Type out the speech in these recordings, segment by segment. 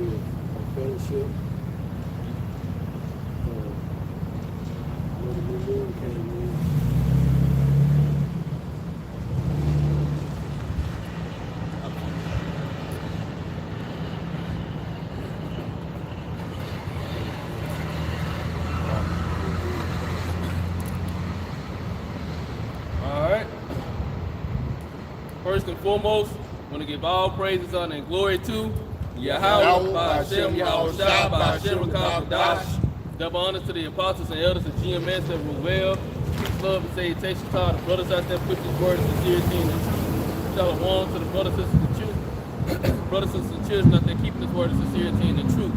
atmosphere of fellowship. When the new moon came in. First and foremost, I want to give all praises, honor, and glory to Yahweh, Ba'Shem, Yahweh Shai, Ba'Shem, Rakam, double honors to the apostles and elders of GMS that were well. Peace, love, and salutation to all the brothers out there put this word of sincerity and the truth. Shalom to the brothers, sisters, and children. Brothers, sisters, and children out there keeping this word of sincerity and the truth.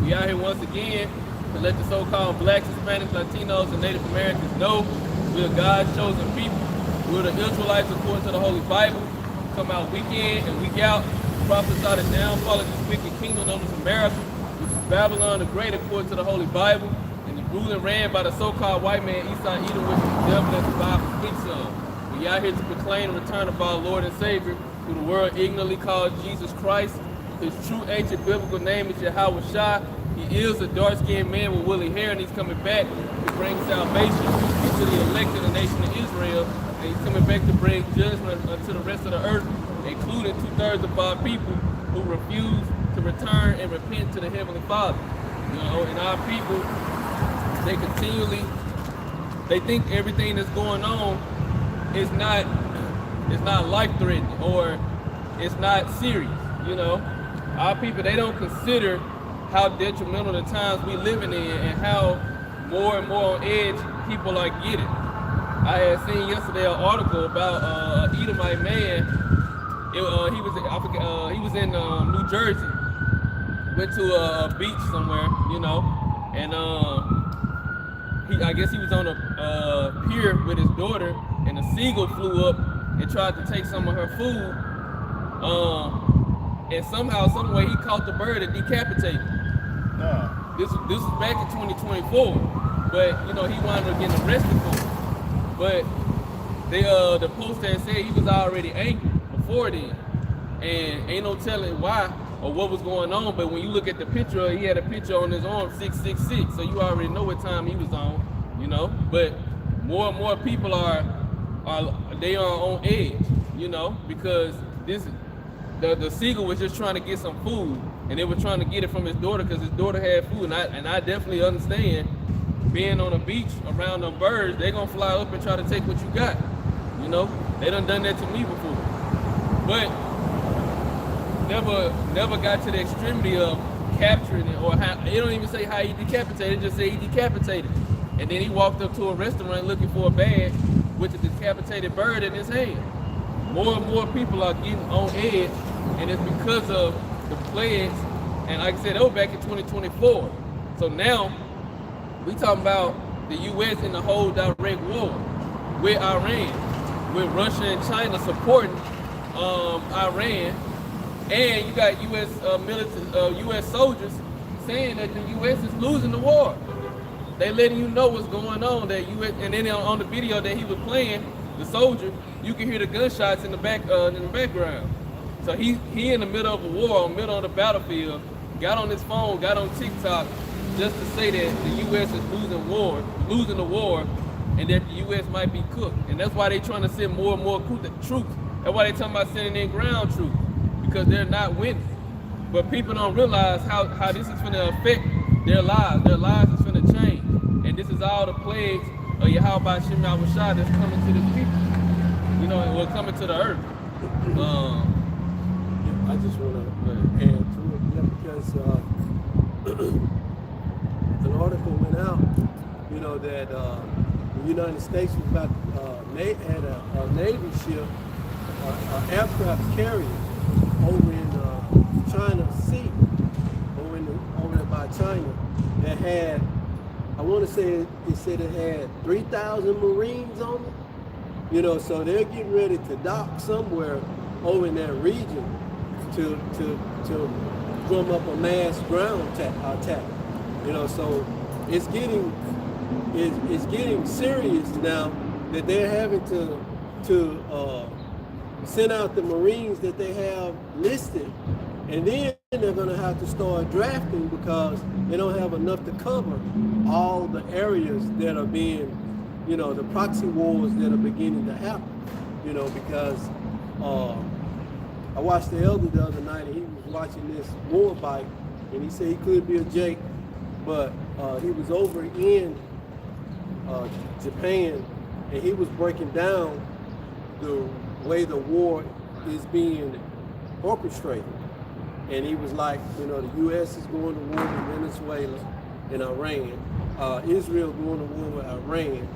We out here once again to let the so-called blacks, Hispanics, Latinos, and Native Americans know we're God's chosen people. We're the Israelites according to the Holy Bible. Come out week in and week out, prophesy the downfall of this wicked kingdom known as America, which is Babylon the Great according to the Holy Bible, and the rule and ran by the so-called white man Esau Edom, which is the devil that the Bible speaks of. We out here to proclaim the return of our Lord and Savior, who the world ignorantly calls Jesus Christ. His true ancient biblical name is Yahweh Shai. He is a dark-skinned man with woolly hair, and he's coming back to bring salvation to the elect of the nation of Israel. And he's coming back to bring judgment to the rest of the earth, including 2/3 of our people who refuse to return and repent to the Heavenly Father. You know, and our people, they think everything that's going on is not life-threatening or it's not serious. You know, our people, they don't consider how detrimental the times we living in and how more and more on edge people are getting. I had seen yesterday an article about an Edomite man. He was in New Jersey. Went to a beach somewhere, you know, and I guess he was on a pier with his daughter, and a seagull flew up and tried to take some of her food. And somehow, some way, he caught the bird and decapitated. This was back in 2024, but you know he wound up getting arrested for it. But the poster said he was already angry before then, and ain't no telling why or what was going on. But when you look at the picture, he had a picture on his arm 666, so you already know what time he was on, you know. But more and more people are on edge, you know, because the seagull was just trying to get some food, and they were trying to get it from his daughter because his daughter had food, and I definitely understand. Being on a beach around them birds, they're gonna fly up and try to take what you got. You know, they done that to me before. But never got to the extremity of capturing it, or how, they don't even say how he decapitated, just say he decapitated. And then he walked up to a restaurant looking for a bag with the decapitated bird in his hand. More and more people are getting on edge, and it's because of the pledge. And like I said, that was back in 2024. So now, we talking about the U.S. in the whole direct war with Iran, with Russia and China supporting Iran, and you got U.S. U.S. soldiers saying that the U.S. is losing the war. They letting you know what's going on. That U.S. and then on the video that he was playing, the soldier, you can hear the gunshots in the background. So he in the middle of a war, middle of the battlefield, got on his phone, got on TikTok, just to say that the U.S. is losing the war, and that the U.S. might be cooked. And that's why they're trying to send more and more troops. That's why they're talking about sending in ground troops, because they're not winning. But people don't realize how this is going to affect their lives. Their lives is going to change. And this is all the plagues of Yahweh Ba'Shem Yahweh Shai that's coming to this people. You know, it will coming to the earth. I just want to add to it, because an article went out, you know, that the United States was about had a Navy ship, an aircraft carrier over in China Sea, over there by China, that had, I want to say it said it had 3,000 Marines on it. You know, so they're getting ready to dock somewhere over in that region to drum up a mass ground attack. You know, so it's getting serious now that they're having to send out the Marines that they have listed And then they're going to have to start drafting because they don't have enough to cover all the areas that are being, the proxy wars that are beginning to happen. Because I watched the elder the other night, and he was watching this war bike, and he said he could be a Jake, but he was over in Japan, and he was breaking down the way the war is being orchestrated. And he was like, the U.S. is going to war with Venezuela and Iran. Israel going to war with Iran.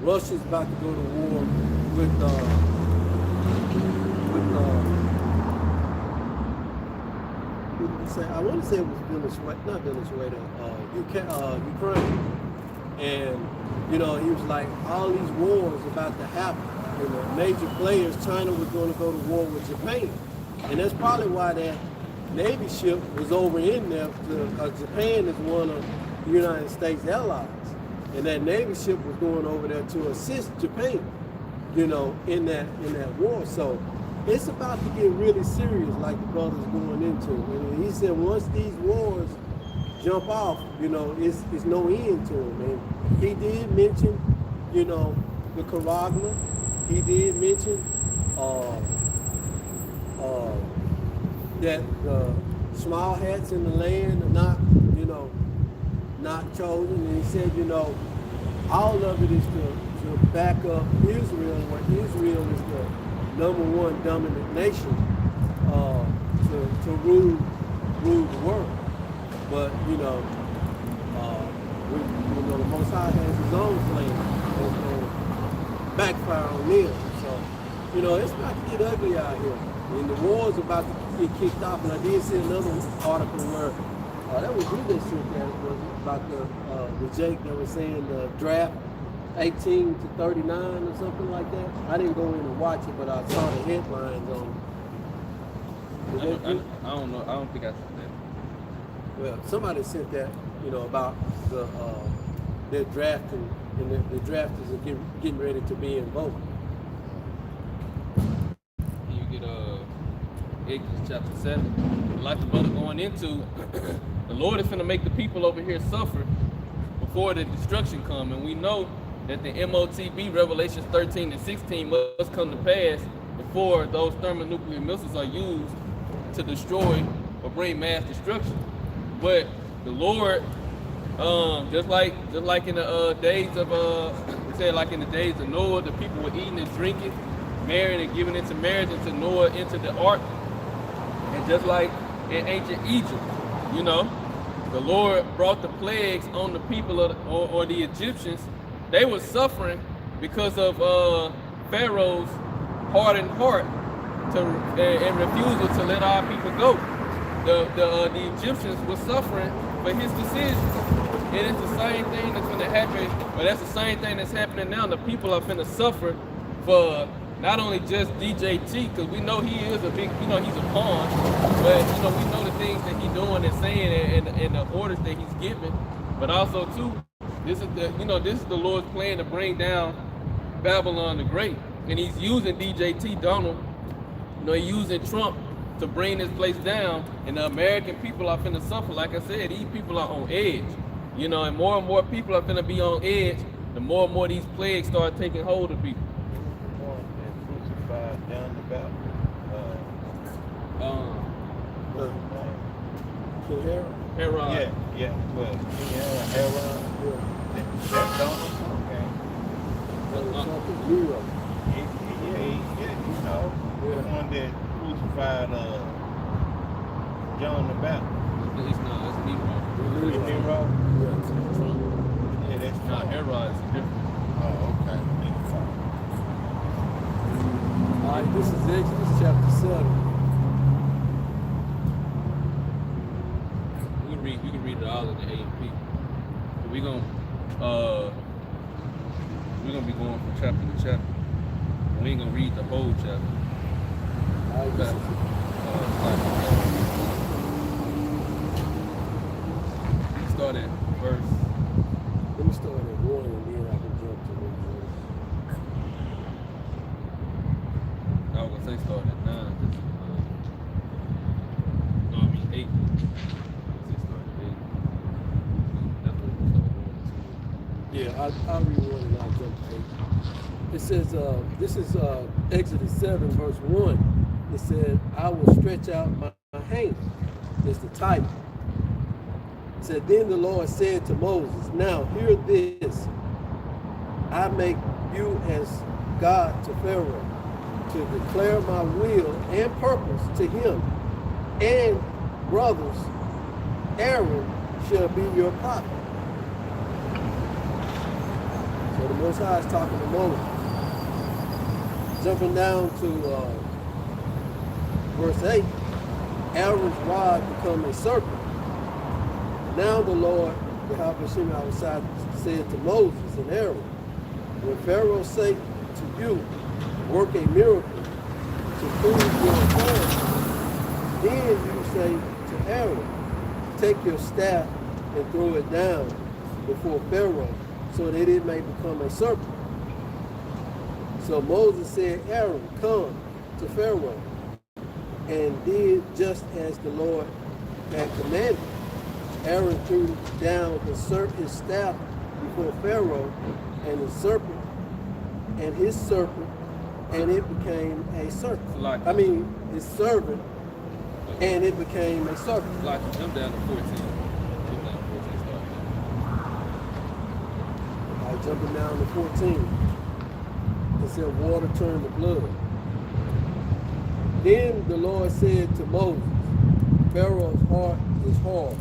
Russia's about to go to war with who did he say? I want to say it was Venezuela, not Venezuela, Ukraine. And, he was like, all these wars about to happen. Major players, China was going to go to war with Japan. And that's probably why that Navy ship was over in there, because Japan is one of the United States allies. And that Navy ship was going over there to assist Japan, in that war. So it's about to get really serious, like the brother's going into. And he said once these wars jump off, it's no end to them. And he did mention, the Caragna. He did mention that the small hats in the land are not, not chosen. And he said, all of it is to back up Israel, where Israel is the #1 dominant nation to rule the world. But the Most High has His own plan that's going to backfire on them. So it's about to get ugly out here, and the war's about to get kicked off. And I did see another article where that was you that said that, was about the Jake that was saying the draft 18 to 39 or something like that. I didn't go in and watch it, but I saw the headlines on it. I don't know. I don't think I said that. Well, somebody said that, about the their drafting, and the drafters are getting ready to be invoked. You get Exodus chapter 7. Like the brother going into, the Lord is going to make the people over here suffer before the destruction come. And we know that the MOTB, Revelations 13 and 16, must come to pass before those thermonuclear missiles are used to destroy or bring mass destruction. But the Lord, just like in the days of we said, like in the days of Noah, the people were eating and drinking, marrying and giving into marriage, into Noah, into the ark. And just like in ancient Egypt, the Lord brought the plagues on the people or the Egyptians. They were suffering because of Pharaoh's hardened heart and refusal to let our people go. The Egyptians were suffering for his decision. And it's the same thing that's going to happen, but that's the same thing that's happening now. The people are going to suffer for not only just DJT, because we know he is a big, he's a pawn, but we know the things that he's doing and saying and the orders that he's giving, but also too, this is the Lord's plan to bring down Babylon the Great, and he's using DJT Donald, he's using Trump to bring this place down, and the American people are finna suffer. Like I said, these people are on edge, and more people are finna be on edge. The more and more these plagues start taking hold of people. Crucified John the Baptist. Herod. Yeah. Well, Herod. That's Donald. Okay. Nero. The one that crucified John the Baptist. It's not. It's Nero. It's Nero? Trump. Yeah, that's Not Trump. Herod. It's different. Oh, okay. All right, this is Exodus chapter 7. We can read it all in the A&P. But we're gonna be going from chapter to chapter. We ain't gonna read the whole chapter. All right, this is Start at verse. Let me start at 1 and then I can jump to I was gonna say start at 9. Yeah, I'll read 1 and I'll jump to 8. It says, this is Exodus 7, verse 1. It said, I will stretch out my hand. It's the title. It said, then the Lord said to Moses, now hear this. I make you as God to Pharaoh, to declare my will and purpose to him, and brothers, Aaron shall be your prophet. So the Most High is talking to Moses. Jumping down to verse 8, Aaron's rod become a serpent. Now the Lord, Yahweh said to Moses and Aaron, when Pharaoh say to you, work a miracle to prove your authority, then you say to Aaron, take your staff and throw it down before Pharaoh, so that it may become a serpent. So Moses said, Aaron, come to Pharaoh, and did just as the Lord had commanded. Aaron threw down his staff before Pharaoh, and his serpent, and it became a serpent. I mean, his servant, and it became a serpent. Like, jump down to 14. Jumping down to 14. It said water turned to blood. Then the Lord said to Moses, Pharaoh's heart is hard.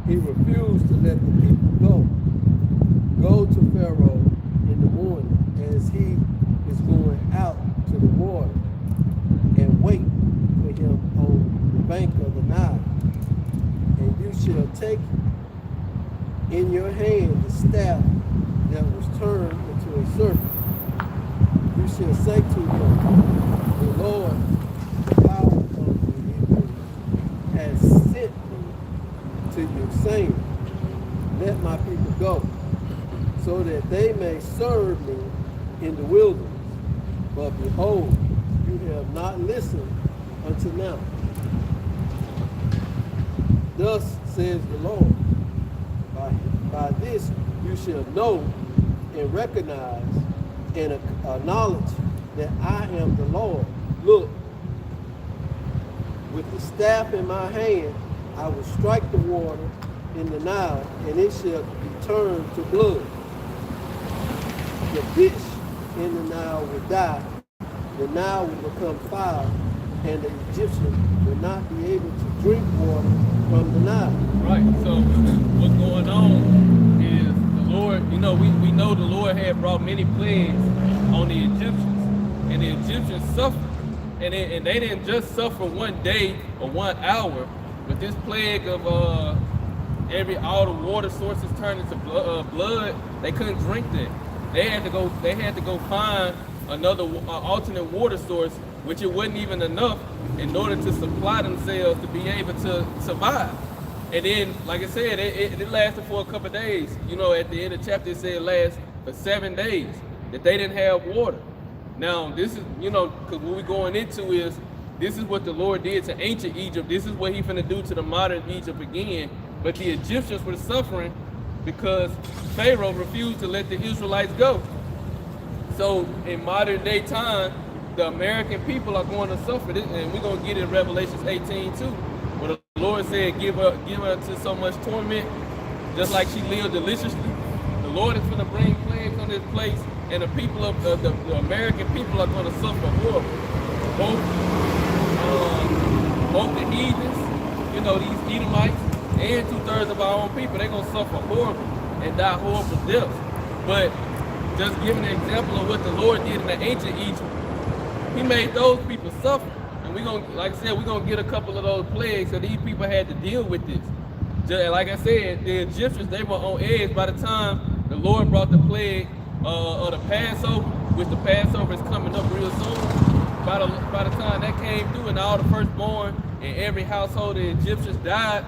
He refused to let the people go. Go to Pharaoh in the morning as he is going out to the water, and wait for him on the bank of the Nile. And you shall take in your hand the staff that was turned into a serpent. You shall say to him, the Lord, the power of the Hebrews, has sent me to you, saying, let my people go, so that they may serve me in the wilderness. But behold, you have not listened until now. Thus says the Lord, by this you shall know and recognize and acknowledge that I am the Lord. Look, with the staff in my hand, I will strike the water in the Nile, and it shall be turned to blood. The fish in the Nile will die, the Nile will become foul, and the Egyptians will not be able to drink water from the Nile. Right, so what's going on is the Lord, we know the Lord had brought many plagues on the Egyptians, and the Egyptians suffered. And they didn't just suffer one day or 1 hour, but this plague of all the water sources turned into blood. They couldn't drink that. They had to go find another alternate water source, which it wasn't even enough in order to supply themselves to be able to survive. And then, like I said, it lasted for a couple of days. At the end of the chapter, it said it lasted for 7 days that they didn't have water. Now, this is, because what we're going into is, this is what the Lord did to ancient Egypt. This is what he's finna do to the modern Egypt again. But the Egyptians were suffering because Pharaoh refused to let the Israelites go. So in modern day time, the American people are going to suffer this, and we're going to get it in Revelation 18 too, where the Lord said, give her to so much torment, just like she lived deliciously. The Lord is going to bring plagues on this place, and the people of the American people are going to suffer horrible. Both the heathens, these Edomites, and 2/3 of our own people, they're going to suffer horrible and die horrible deaths. But just giving an example of what the Lord did in the ancient Egypt, he made those people suffer. And we're going to, like I said, we're going to get a couple of those plagues, so these people had to deal with this. Just, like I said, the Egyptians, they were on edge by the time the Lord brought the plague of the Passover, which the Passover is coming up real soon. By the time that came through and all the firstborn in every household the Egyptians died,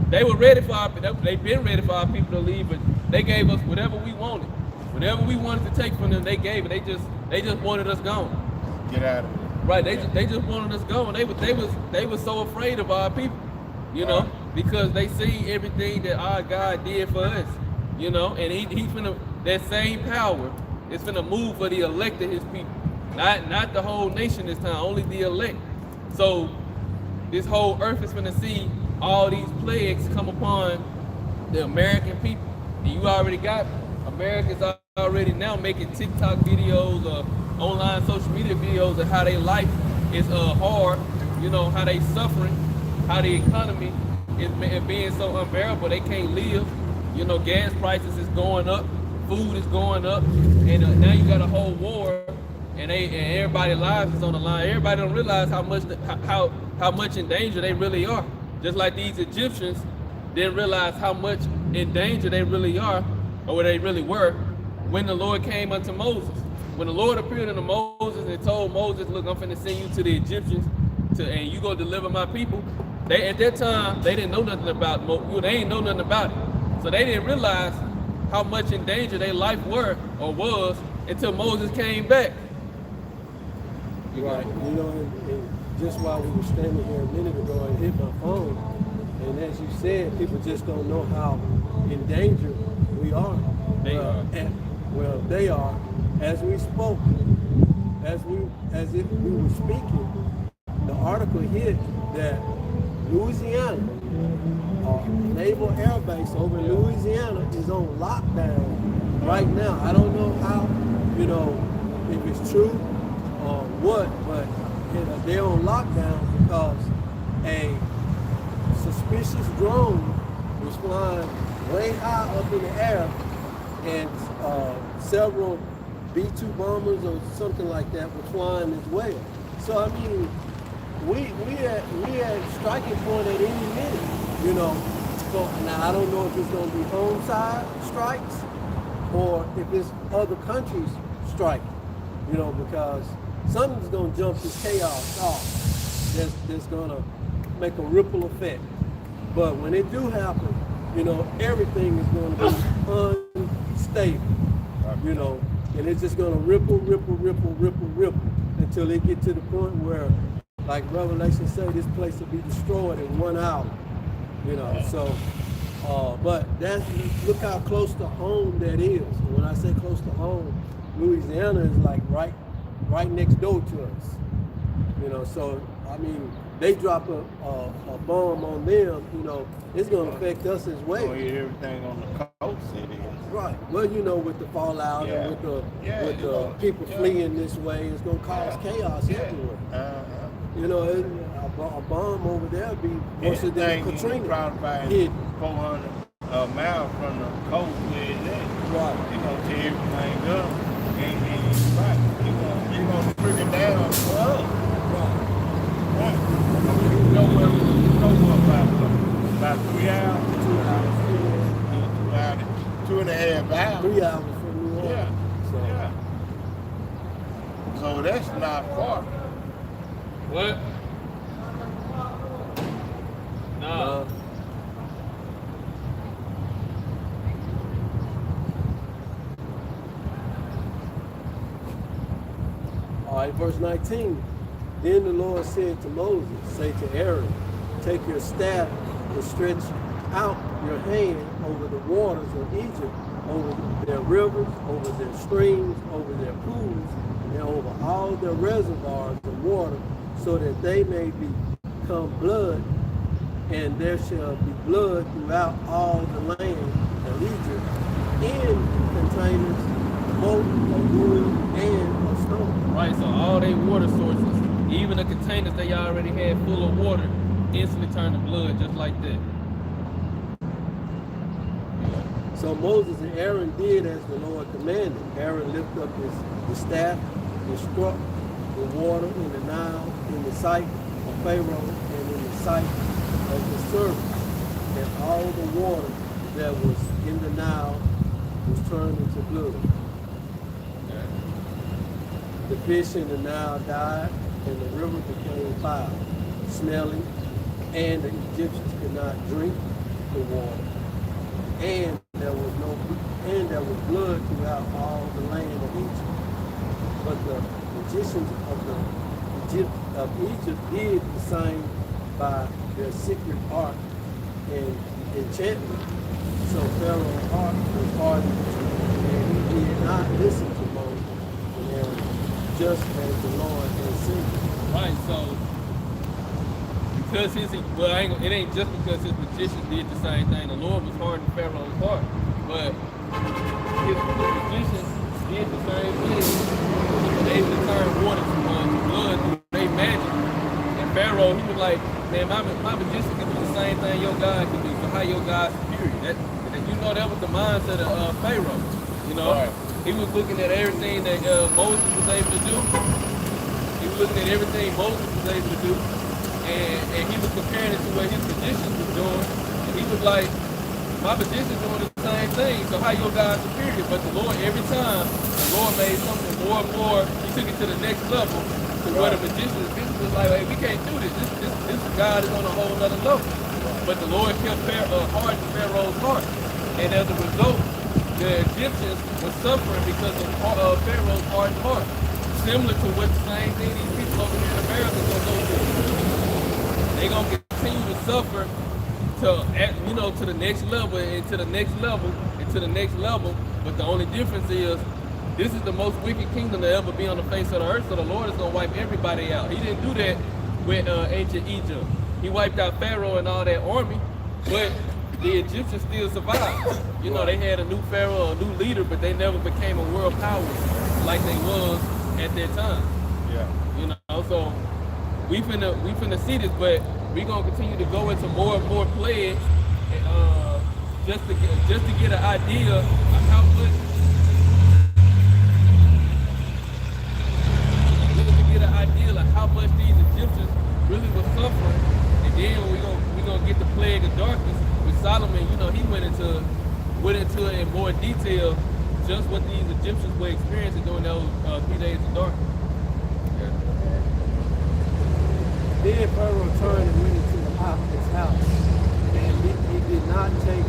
they were ready for they've been ready for our people to leave, but they gave us whatever we wanted. Whatever we wanted to take from them, they gave it. They just wanted us gone. Get out of it. Right, they just wanted us gone. They was so afraid of our people, because they see everything that our God did for us, and that same power is finna move for the elect of his people. Not the whole nation this time, only the elect. So this whole earth is finna see all these plagues come upon the American people. And you already got Americans already now making TikTok videos or online social media videos of how their life is hard, you know, how they suffering, how the economy is being so unbearable they can't live. You know, gas prices is going up, food is going up, and now you got a whole war, and everybody's lives is on the line. Everybody don't realize how much in danger they really are. Just like these Egyptians didn't realize how much in danger they really are, or where they really were, when the Lord came unto Moses. When the Lord appeared unto Moses and told Moses, look, I'm finna send you to the Egyptians, and you go deliver my people. They at that time, they didn't know nothing about they ain't know nothing about it. So they didn't realize how much in danger their life was until Moses came back. Right. You know, and just while we were standing here a minute ago, I hit my phone, and as you said, people just don't know how in danger we are. They are. As we spoke, as if we were speaking, the article hit that Louisiana, Naval Air Base over in Louisiana, is on lockdown right now. I don't know how, you know, if it's true or what, but they're on lockdown because a suspicious drone was flying way high up in the air, and several B-2 bombers or something like that were flying as well. So I mean, we at striking point at any minute, you know. So now I don't know if it's going to be home side strikes or if it's other countries striking, you know, because something's going to jump this chaos off. That's going to make a ripple effect. But when it do happen, you know, everything is going to be unstable, you know, and it's just going to ripple until it get to the point where, like Revelation say, this place will be destroyed in 1 hour, you know. So, but look how close to home that is. And when I say close to home, Louisiana is like right next door to us, you know. So I mean, they drop a bomb on them, you know, it's going to affect us as well. Everything on the coast, it is. Right. Well, you know, with the fallout and with the people fleeing this way, it's going to cause chaos everywhere. You know, a bomb over there be worse than Katrina. Probably 400 miles from the coast where it's at. Right. They're going to tear everything up. And they're going to break it down for us. Right. You know what, about 3 hours? 2 hours. 2.5 hours. 3 hours from New Orleans. So that's not far. What? No. All right, verse 19. Then the Lord said to Moses, say to Aaron, take your staff and stretch out your hand over the waters of Egypt, over their rivers, over their streams, over their pools, and over all their reservoirs of water, so that they may become blood, and there shall be blood throughout all the land of Egypt, in containers, both of wood and of stone. Right, so all their water sources, even the containers they already had full of water, instantly turned to blood just like that. So Moses and Aaron did as the Lord commanded. Aaron lifted up his staff and struck the water in the Nile in the sight of Pharaoh and in the sight of his servants. And all the water that was in the Nile was turned into blood. The fish in the Nile died, and the river became foul, smelling, and the Egyptians could not drink the water. And there was blood throughout all the land of Egypt. But the magicians of Egypt did the same by their secret art and enchantment. So Pharaoh's heart was hardened, and he not listen to Moses and Aaron, just as the Lord had said. Right, so because it ain't just because his magicians did the same thing. The Lord was hardening Pharaoh's heart, but his magicians did the same thing. They turned water to blood through their magic. And Pharaoh, he was like, man, my magician can do the same thing your God can do. So how your God's superior? That was the mindset of Pharaoh. Right. He was looking at everything that Moses was able to do. He was looking at everything Moses was able to do. And he was comparing it to what his magicians was doing. And he was like, my magician's doing the same thing, so how your God's superior? But the Lord, every time, the Lord made something more and more, he took it to the next level, to where the magician was like, hey, we can't do this. This God is on a whole other level. But the Lord kept hardening Pharaoh's heart. And as a result, the Egyptians were suffering because of Pharaoh's hardened heart. Similar to what the same thing these people over here in America are going to go through. They're going to continue to suffer to the next level and to the next level and to the next level. But the only difference is this is the most wicked kingdom to ever be on the face of the earth. So the Lord is going to wipe everybody out. He didn't do that with ancient Egypt. He wiped out Pharaoh and all that army, but the Egyptians still survived. They had a new Pharaoh, a new leader, but they never became a world power like they was at that time. Yeah. So we finna see this, but we gonna continue to go into more and more plagues, just to get an idea of how much. Just to get an idea of how much these Egyptians really were suffering, and then we gonna get the plague of darkness with Solomon. He went into it in more detail, just what these Egyptians were experiencing during those 3 days of darkness. Then Pharaoh turned and went into his house, and he did not take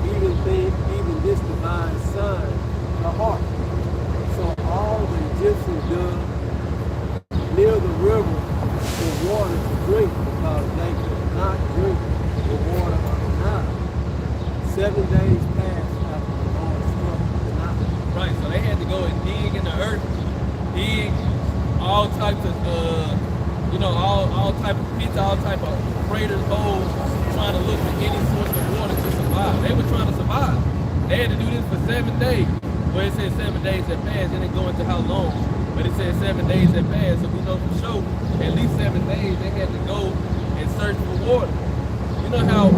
even this divine sign to heart. So all the Egyptians dug near the river for water to drink, because they could not drink the water of the Nile. 7 days passed after the Lord struck the Nile. Right, so they had to go and dig in the earth, dig all types of all type of pits, all type of craters, holes, trying to look for any source of water to survive. They were trying to survive. They had to do this for 7 days. Well, it said 7 days had passed, and it go into how long. But it said 7 days had passed, so we know for sure at least 7 days they had to go and search for water. You know how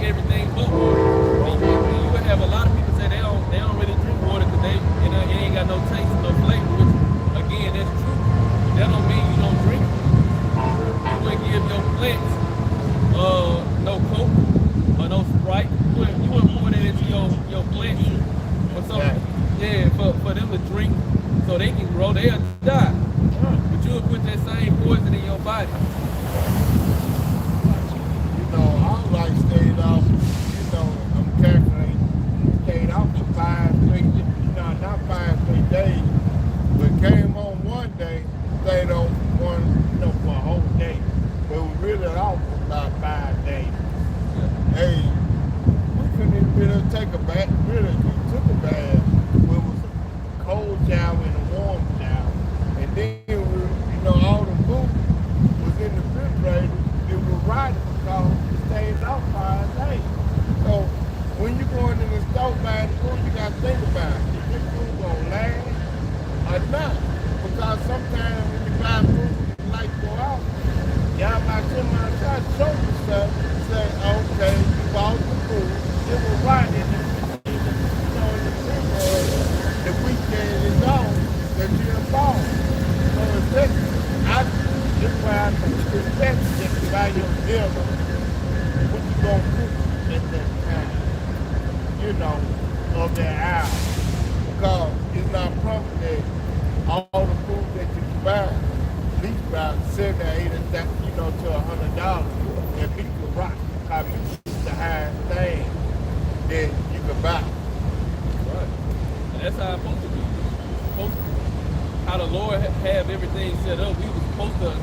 everything but water. And you would have a lot of people say they don't really drink water because it ain't got no taste, no flavor. Which again, that's true. But that don't mean you don't drink it. You wouldn't give your plants no Coke or no Sprite. You wouldn't pour that into your plants or something. Yeah, for them to drink so they can grow, they'll die. But you would put that same poison in your body. Our life stayed off, I'm calculating, stayed off for 5 straight, not 5 straight days, but came on one day, stayed on one, for a whole day. But we really off for about 5 days. Yeah. Hey, we couldn't even really take a bath, really, we took a bath. It was a cold shower and a warm shower. And then, all the food was in the refrigerator. It was right because it stays out 5 days. So when you're going in the store buying food, you got to think about it. Is this food going to last or not? Because sometimes when you buy food, the lights go out. Y'all might come outside, show you stuff, say, okay, you bought the food, it was right in the refrigerator. The weekend is on that you have bought. So it's this why I think it's best that you buy your dinner, what you gonna cook at that time, of that hour. Because it's not proper that all the food that you buy, at least about $70 or $80, to $100, and beef the rock. Because meat is the highest thing that you can buy. Right. And that's how it's supposed to be. How the Lord have everything set up. We were supposed to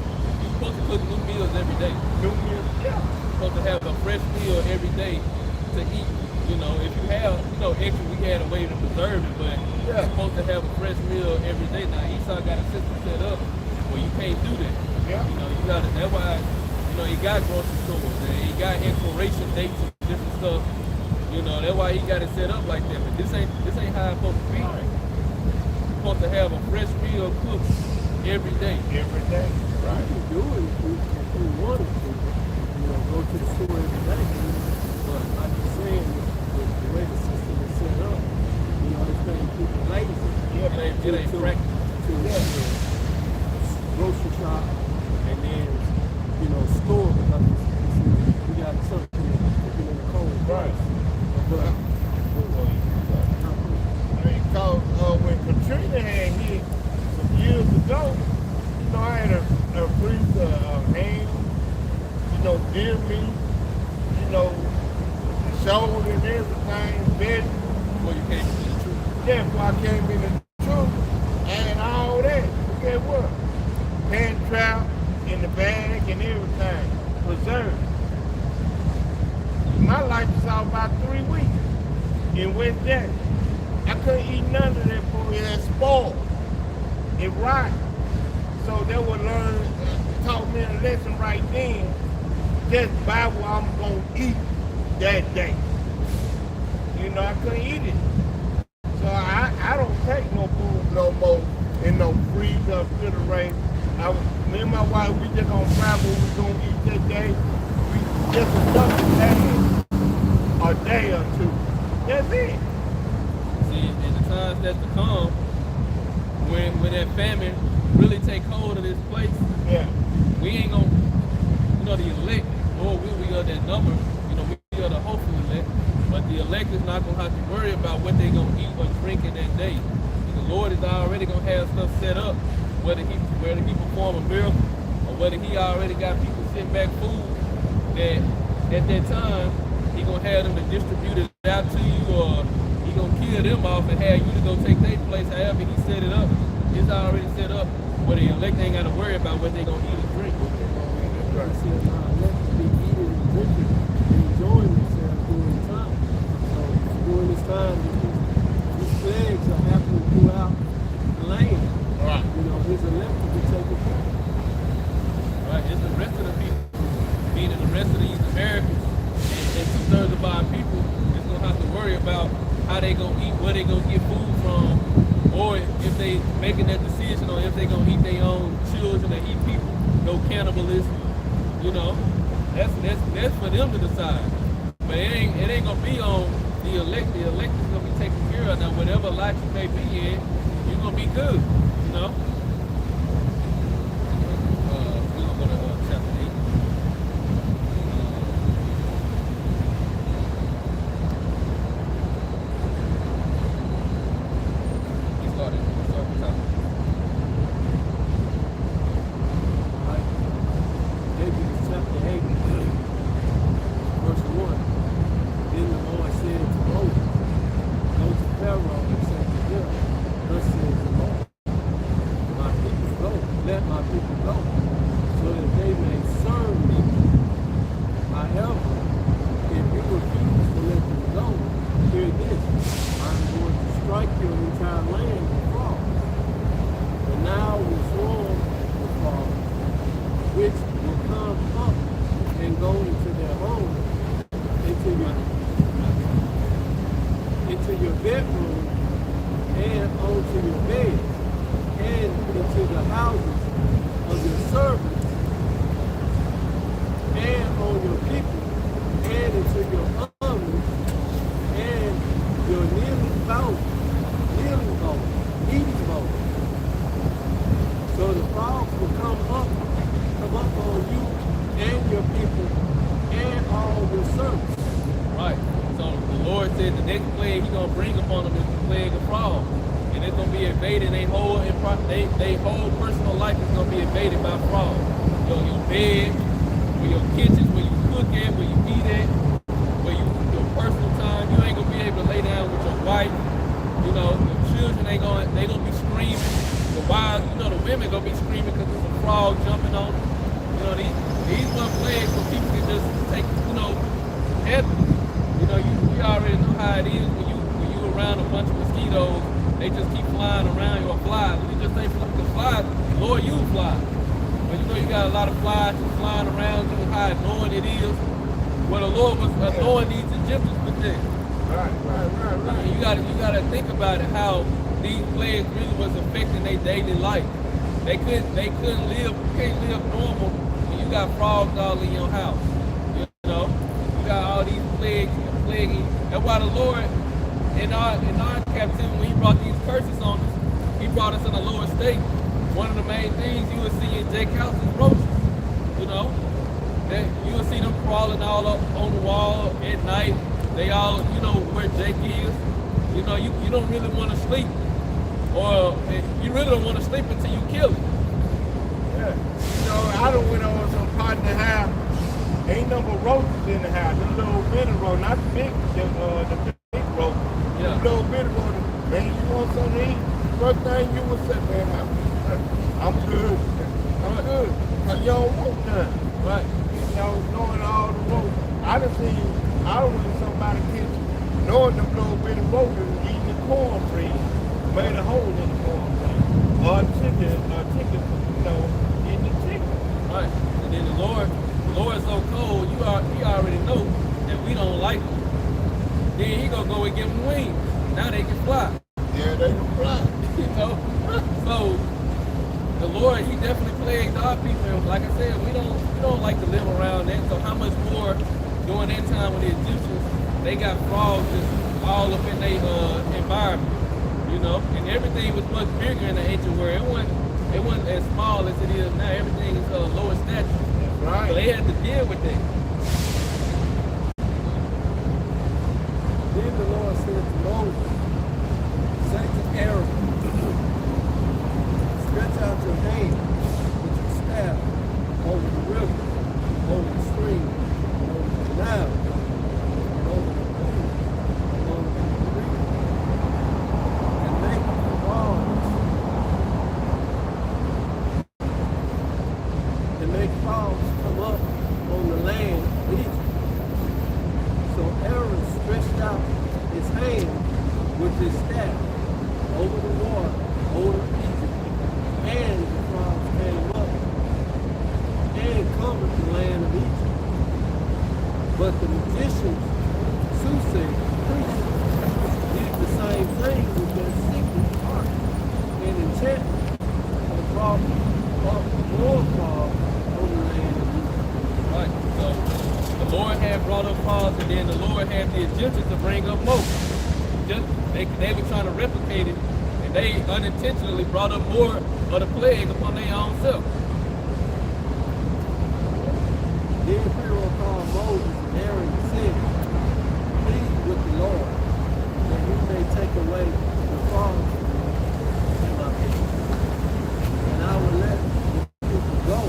cook new meals every day. New meals, yeah. Supposed to have a fresh meal every day to eat. If you have, extra, we had a way to preserve it, but you're supposed to have a fresh meal every day. Now, Esau got a system set up where you can't do that. Yeah. You got it. That's why, he got grocery stores and he got expiration dates and different stuff. That's why he got it set up like that. But this ain't how it's supposed to be. You're supposed to have a fresh meal cooked every day. Every day. Right. You can do it if you wanted to, go to the store every day. But like you're saying, the way the system is set up, it's making people lazy. Yeah, but it ain't practical. To grocery shop and then, store because we got something in the cold. Right. But because when Katrina had hit some years ago, I had a freezer of ham, deer meat, shoulder and everything, vegetables. Well, you can't eat the truth. Yeah, before I came in the truth, and all that. But guess what? Pan trout in the bag and everything, preserved. My life was out about 3 weeks in West Jackson. I couldn't eat none of that food. It had spoiled. It rotted. So they would taught me a lesson right then. Just buy what I'm going to eat that day. I couldn't eat it. So I don't take no food no more in no freezer, refrigerator. Me and my wife, we just gonna grab what we gonna eat that day. We just enough to last a day or two. That's it. See, in the times that's to come, when that famine really take hold of this place, we ain't gonna, the elect, or we are that number, we are the hopeful elect, but the elect is not gonna have to worry about what they gonna eat or drink in that day. The Lord is already gonna have stuff set up, whether he perform a miracle or whether he already got people sitting back food that at that time he gonna have them to distribute it out to you, or he gonna kill them off and have you to go take their place. However he set it up, it's already set up where the elect ain't gotta worry about what they gonna eat or drink. Right. See, elect to be eating and drinking and enjoying themselves during the time. So during this time, these plagues are happening throughout the land. Right. His elect to be taken care of. Right, it's the rest of the people, meaning the rest of these Americans and 2/3 of our people is gonna have to worry about how they gonna eat, where they gonna get food from, or if they making that decision on if they gonna eat their own children or eat people. No cannibalism, that's for them to decide. But it ain't gonna be on the elect. The elect is gonna be taken care of. Now, whatever life you may be in, you're gonna be good. You know. We're gonna go to chapter 8. We started with chapter. Right? Exodus chapter 8, verse 1. Then the Lord said to Moses, go to Pharaoh and say to him, thus says the Lord, my people go, let my people go, so that they may serve me. However, if you refuse to let them go, hear this, I'm going to strike your entire land with frogs. The Nile will swarm with frogs, which will come up and go into their home, into your bedroom, and onto your bed, and into the houses of your servants, and on your people, and into your ovens, and your kneeling bowl, eating bowl. So the frogs will come up on you and your people and all your servants. Right. So the Lord said the next plague He's gonna bring upon them is the plague of frogs, and it's gonna be invaded. They whole personal life is gonna be invaded by frogs. Your bed, where your kitchens, where you cook at, where you eat at, where your personal time. You ain't gonna be able to lay down with your wife. You know, the children they gonna be screaming. The wives, the women gonna be screaming because there's a frog jumping on them. You know, these one plagues so people can just take, heaven. You already know how it is when you around a bunch of mosquitoes, they just keep flying around you, or flies. You just say the flies, Lord, you fly. But you got a lot of flies flying around you, how annoying it is. Well, the Lord was annoying these Egyptians with this. Right. You gotta think about it, how these plagues really was affecting their daily life. They couldn't live, you can't live normal when you got frogs all in your house. You got all these plaguing. That's why the Lord, in our captivity, when He brought these curses on us, He brought us in a lower state. One of the main things you would see in Jake House is roaches. That you would see them crawling all up on the wall at night. They all, where Jake is. You don't really want to sleep. Or you really don't want to sleep until you kill it. Yeah. I done went on some partner house. Ain't no more roaches in the house. Them little bitty roaches, not the big roaches. Yeah. Them little bitty roaches. Man, you want something to eat? First thing you would say, man, I'm good. Cause you don't want none. Right. Knowing all the roaches. I done went in somebody's kitchen, knowing them little bitty roaches eating the cornbread, made a hole in the cornbread. Or chicken, eating the chicken. Right. And then the Lord is so cold, He already know that we don't like them. Then He gonna go and give them wings. Now they can fly. Yeah, they can fly. So the Lord, He definitely plagued our people. And like I said, we don't like to live around that. So how much more during that time when the Egyptians, they got frogs just all up in their environment, and everything was much bigger in the ancient world. It wasn't as small as it is now. Everything is lower stature. Right. So they had to deal with that. Then the Lord said to Moses, say to Aaron, stretch out your hand with your staff over the river, over the stream, and over the canal, and over the pool, and over the creek, and make the frogs, come up on the land of Egypt. So Aaron stretched out his hand with his staff over the water, over Egypt, and the frogs came up and covered the land of Egypt. But the magicians, soothsayers, priests, did the same thing with their secret art and enchantment, and brought up more frogs on the land of Egypt. Right. So the Lord had brought up frogs, and then the Lord had the Egyptians to bring up more. They were trying to replicate it, and they unintentionally brought up more of the plague upon their own self. Then Pharaoh called Moses and Aaron and said, plead with the Lord, that he may take away the frogs from my people. And I will let the people go,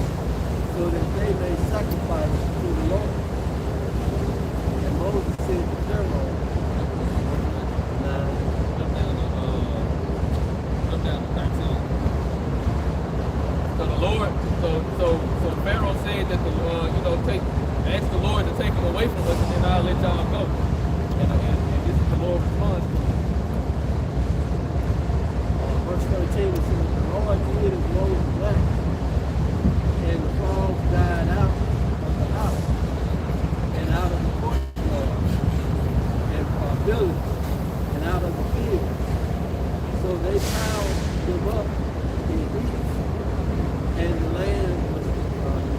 so that they may sacrifice to the Lord. And Moses said to Pharaoh, Come down to 13. So the Lord, so Pharaoh said that ask the Lord to take them away from us, and then I'll let y'all go. And this is the Lord's response. Verse 13, it says, the Lord did as Moses left, and the frogs died out of the house, and out of the courtyard, and village, and out of the field. So they piled them up in heaps, and the land was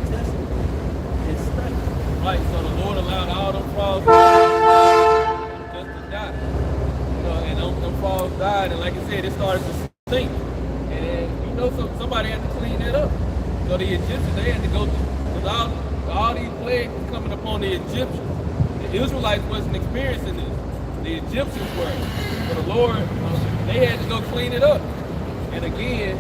detestable and stank. Right, so the Lord allowed all them frogs just to die. And them frogs died, and like I said, it started to stink. And so somebody had to clean that up. So the Egyptians, they had to go through, because all these plagues was coming upon the Egyptians. The Israelites wasn't experiencing this. The Egyptians were. So the Lord, they had to go clean it up. And again,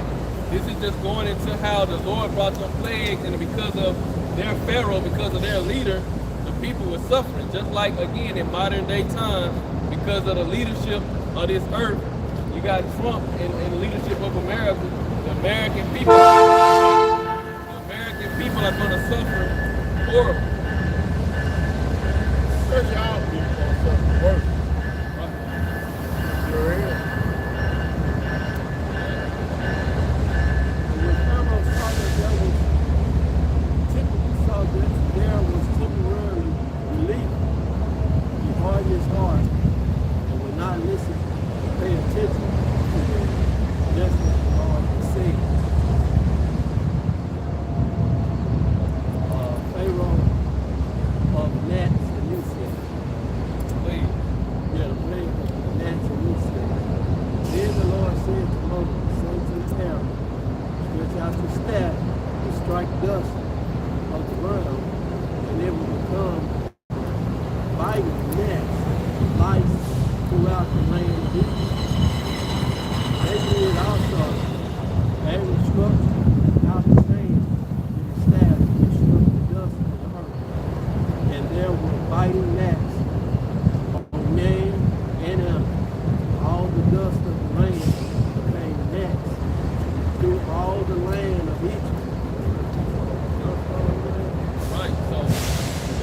this is just going into how the Lord brought some plagues, and because of their Pharaoh, because of their leader, the people were suffering. Just like, again, in modern day times, because of the leadership of this earth, you got Trump and the leadership of America. The American people are going to suffer horribly. Especially our people gonna suffer worse. Sure is. When Pharaoh saw that there was temporarily relief, he hardened his heart and would not listen or pay attention to the judgment the Lord had said. Pharaoh of gnats and insects. Please. Yeah, the plague of gnats and insects. Then the Lord said to Moses, say to Aaron, stretch out your staff and strike dust of the ground, and it will become biting gnats, lice throughout the land of Egypt. They did also. Aaron struck out his hand with his staff and struck the dust of the earth, and there were biting gnats on man and animal. All the dust of the land became gnats through all the land of Egypt. Right, so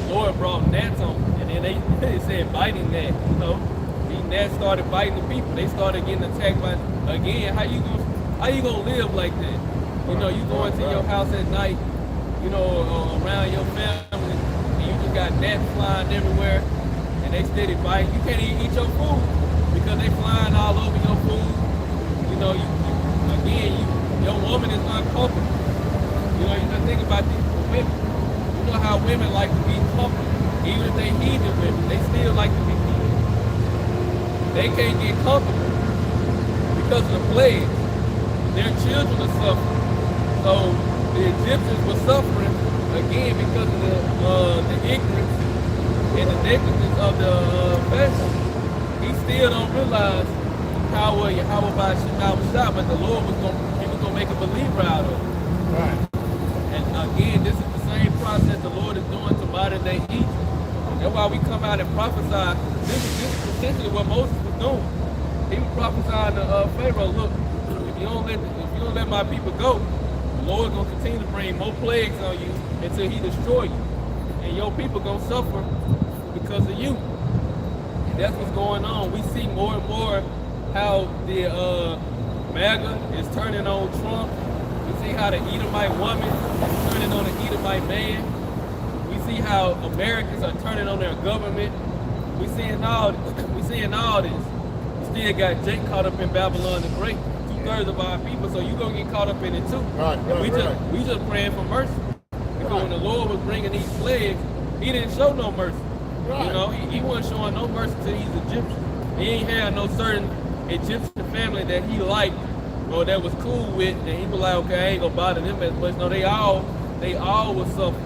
the Lord brought gnats on, and then they said biting gnats, These gnats started biting the people. They started getting attacked by, again, how you gonna live like that? You go into your house at night, around your family, and you just got gnats flying everywhere, and they steady biting. You can't even eat your food because they flying all over your food. Your woman is uncomfortable. You just think about these women. You know how women like to be comfortable. Even if they heathen women, they still like to be heathen. They can't get comfortable because of the plagues. Their children are suffering. So the Egyptians were suffering again because of the ignorance and the negligence of the Pharaoh. He still don't realize how about shot, but the Lord was going to make a believer out of it. Right. And again, this is the same process the Lord is doing to modern day Egypt. That's why we come out and prophesy. This is essentially what Moses was doing. He was prophesying to Pharaoh, look, if you don't let my people go, the Lord gonna continue to bring more plagues on you until he destroy you. And your people gonna suffer because of you. And that's what's going on. We see more and more how the MAGA is turning on Trump. We see how the Edomite woman is turning on the Edomite man. We see how Americans are turning on their government. We seeing all this. We still got Jake caught up in Babylon the Great. 2/3 of our people, so you gonna get caught up in it too. Right, we just praying for mercy. Because when the Lord was bringing these plagues, he didn't show no mercy. Right. You know, he wasn't showing no mercy to these Egyptians. He ain't had no certain Egyptian family that he liked or that was cool with, and he was like, okay, I ain't gonna bother them as much. No, they all was suffering.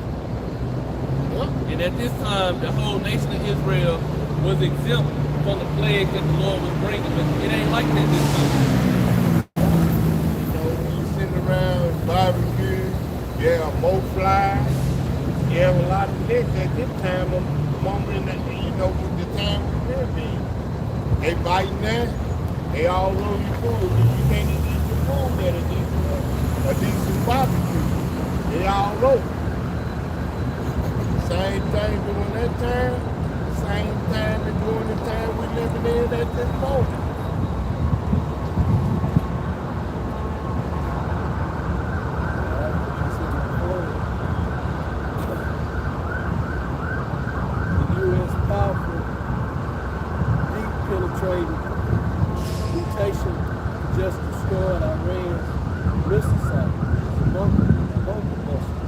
And at this time, the whole nation of Israel was exempt from the plague that the Lord was bringing. But it ain't like that this time. You know, when you sitting around barbecue, you have more flies, you have a lot of licks at this time of moment, you know, with the time we've been being. They biting that, they all over your food. You can't even eat your food at a decent barbecue. They all over. Same thing during that time, same time and during the time we living in at this moment. The U.S. powerful, deep penetrating mutation just destroyed Iran's missile site. It's a bunker buster.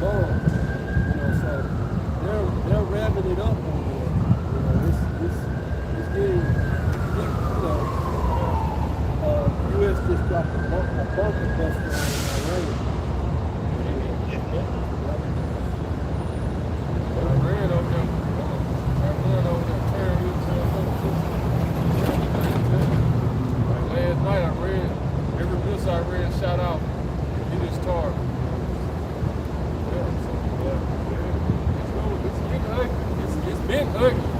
Bomb. So they're revving it up on there. It's getting, U.S. just dropped a bunker buster on Iran. I read over there carrying his like last night I read, every miss I read shout out, he just tarred. It's been ugly.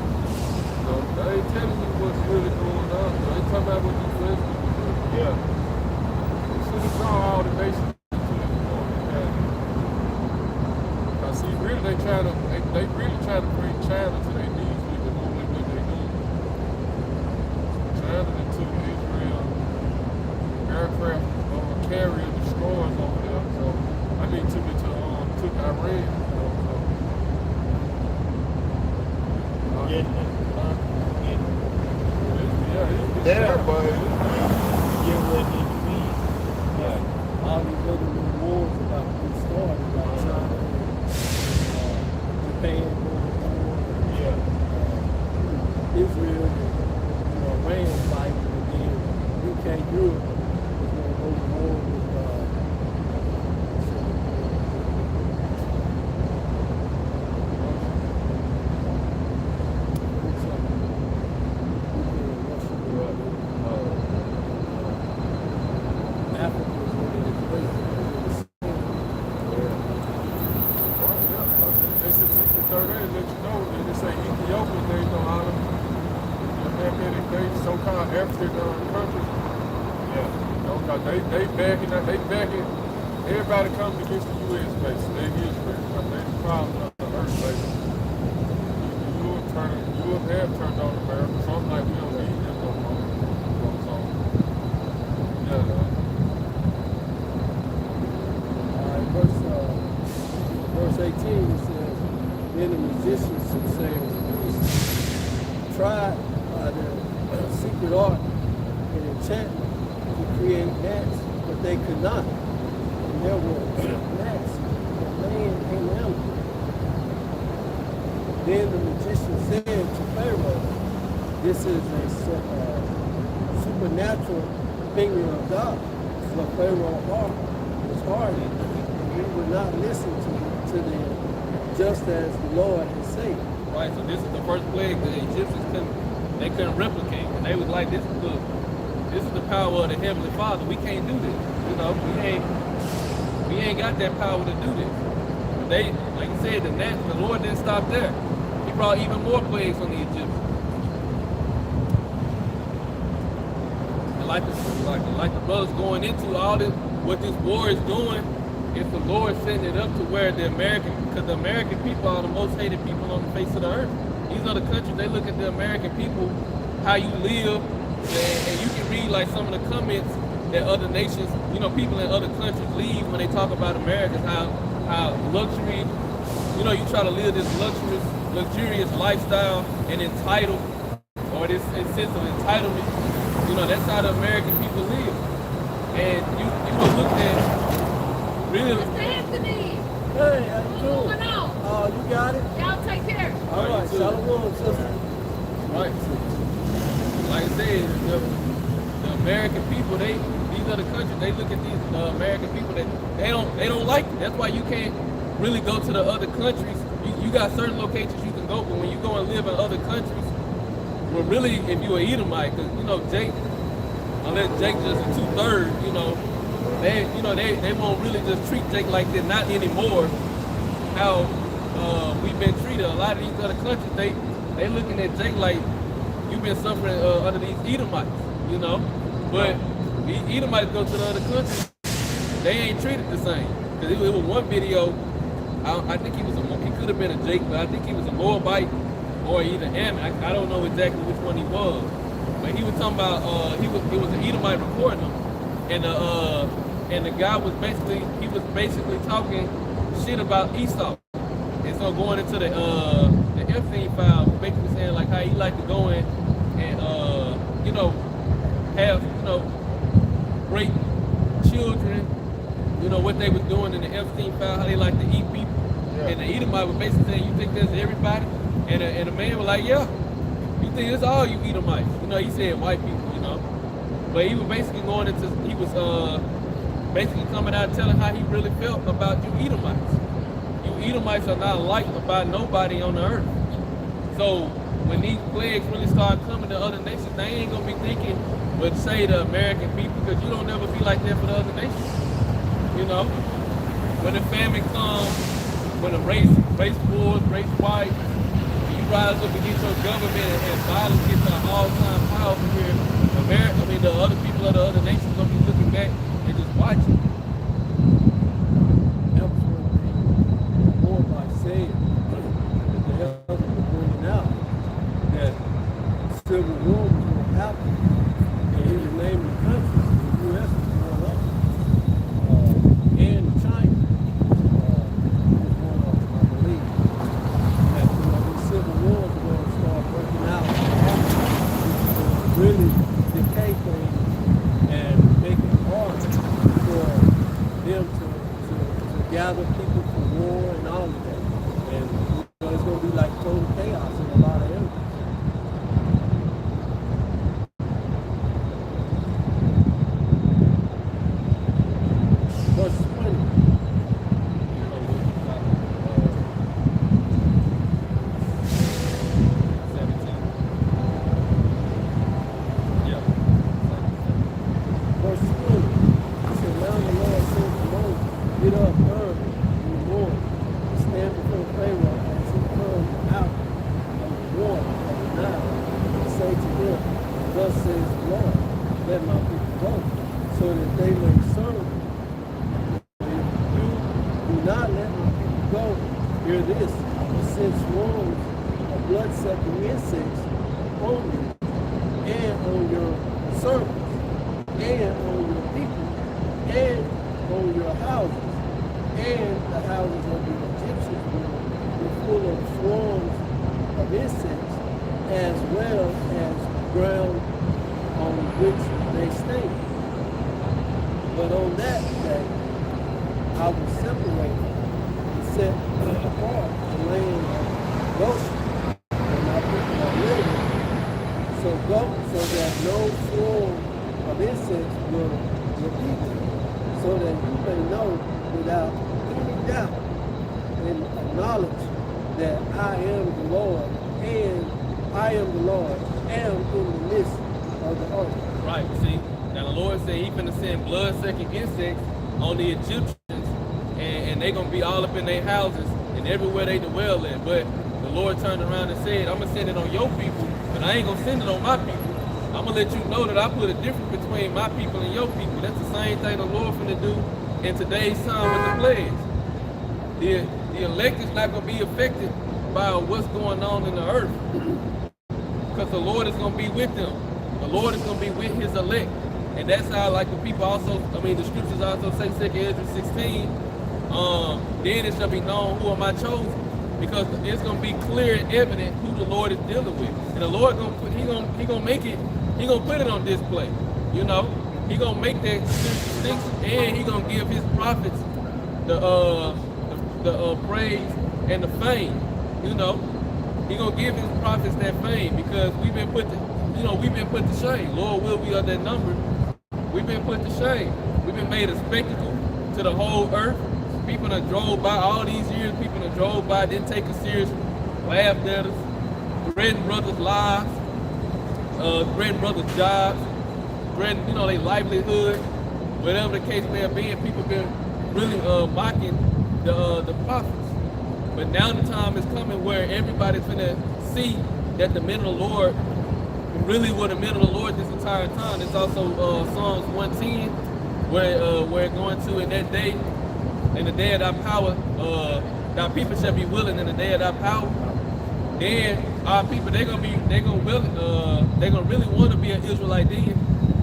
So they ain't telling you what's really going on. So they talking about what these West people do. Yeah. We should have drawn all the nations to this point. I see really they really trying to bring China to their knees with the movement that they do. China that took Israel aircraft carrier destroyers over there. So I mean took Iran. Yeah, but get what it means. Yeah. All these other little wars about to be started, like China and Japan going to war. Yeah. Israel, Iran fighting, and then UK, Europe is going to go to war with Everybody comes against the U.S. base. They Israel. They the problem of the earth base. Europe have turned on America. So I'm like, we don't need them no more. So, yeah. Verse 18 it says, then the musicians and sayers tried by their secret art and enchantment to create gnats, but they could not. There were gnats for man and animal. Then the magician said to Pharaoh, this is a supernatural finger of God. But Pharaoh's heart was hardened, and he would not listen to them, just as the Lord had said. Right, so this is the first plague the Egyptians couldn't replicate. And they was like, this is the power of the Heavenly Father. We can't do this. We ain't got that power to do this. But they, like you said, the Lord didn't stop there. He brought even more plagues on the Egyptians. And like the brothers going into all this, what this war is doing, is the Lord setting it up to where because the American people are the most hated people on the face of the earth. These other countries, they look at the American people, how you live, and you can read like some of the comments that other nations, people in other countries leave when they talk about America, how luxury, you try to live this luxurious lifestyle and entitled, or this sense of entitlement. That's how the American people live. And you can look at really. Anthony! Hey, how you doing? What's going on? Oh, you got it? Y'all take care. All right, shalom, sister. Right. Like I said, the American people, these other countries, they look at these American people that they don't like it. That's why you can't really go to the other countries. You got certain locations you can go, but when you go and live in other countries, well, really, if you're an Edomite, because Jake, unless Jake just a 2/3, they won't really just treat Jake like that. Not anymore. How we've been treated. A lot of these other countries, they looking at Jake like you've been suffering under these Edomites, But these Edomites go to the other countries, they ain't treated the same. Because it was one video, I think he could have been a Jake, but I think he was a Moabite or either Ammon. I don't know exactly which one he was. But he was talking about it was an Edomite recording him, and the guy was basically talking shit about Esau. And so going into the Epstein file, basically saying like how he liked to go in and have great children, what they was doing in the Epstein file, how they like to eat people. Yeah. And the Edomite was basically saying, you think that's everybody? And the man was like, yeah. You think it's all you Edomites? He said white people, But he was basically basically coming out telling how he really felt about you Edomites. You Edomites are not liked about nobody on the earth. So when these plagues really start coming to other nations, they ain't gonna be thinking, but say the American people, because you don't never be like that for the other nations. When the famine comes, when the race wars, race fights, you rise up against your government and violence gets to an all-time high over here, the other people of the other nations gonna be looking back and just watching. That was one thing more by saying that the elders were bringing out that civil war was going to happen, and he was naming the countries. The U.S. was going up, and China was going up, I believe. That these civil wars were going to start breaking out, really decay things and make it hard for them to gather people for war and all of that. And it's going to be like total chaos in a lot of areas. Verse 20. Verse 20. It said, now the Lord said to Moses, get up early in the morning and stand before Pharaoh as he comes out of the water of the Nile, and say to him, thus says the Lord, let my people go, so that they may serve me. If you do not let my people go, hear this, I send swarms of blood-sucking insects on you and on your servants and on your people and on your houses, and the houses of the Egyptians will be full of swarms of insects, as well as ground on which they stand. But on that day, I will separate and set apart the land of Goshen, and my people are living. So go, so that no swarm of insects will repeat them, so that you may know without any doubt and acknowledge that I am the Lord, and I am the Lord, am in the midst of the earth. Right, see? Now the Lord said He's finna send blood-sucking insects on the Egyptians, and they gonna be all up in their houses and everywhere they dwell in. But the Lord turned around and said, I'm gonna send it on your people, but I ain't gonna send it on my people. I'm gonna let you know that I put a difference between my people and your people. That's the same thing the Lord finna do in today's time with the plagues. The elect is not gonna be affected by what's going on in the earth, because the Lord is gonna be with them. The Lord is gonna be with His elect, and that's how, like the people also, the scriptures also say, 2 Ezra 16, then it shall be known who are my chosen, because it's gonna be clear and evident who the Lord is dealing with, and the Lord He gonna make it. He gonna put it on display, He gonna make that distinction, and He gonna give His prophets the praise and the fame. You know, he gonna give his prophets that fame because we've been put to shame. Lord will we are that number. We've been put to shame. We've been made a spectacle to the whole earth. People that drove by all these years, people that drove by didn't take us serious, laughed at us, threatened brothers' lives, threatened brothers' jobs, threatened, their livelihood, whatever the case may have been. People been really mocking the prophets. But now the time is coming where everybody's gonna see that the men of the Lord really were the men of the Lord this entire time. There's also Psalms 110 where we're going to in that day, in the day of thy power, thy people shall be willing in the day of thy power. Then our people, they're gonna really want to be an Israelite then.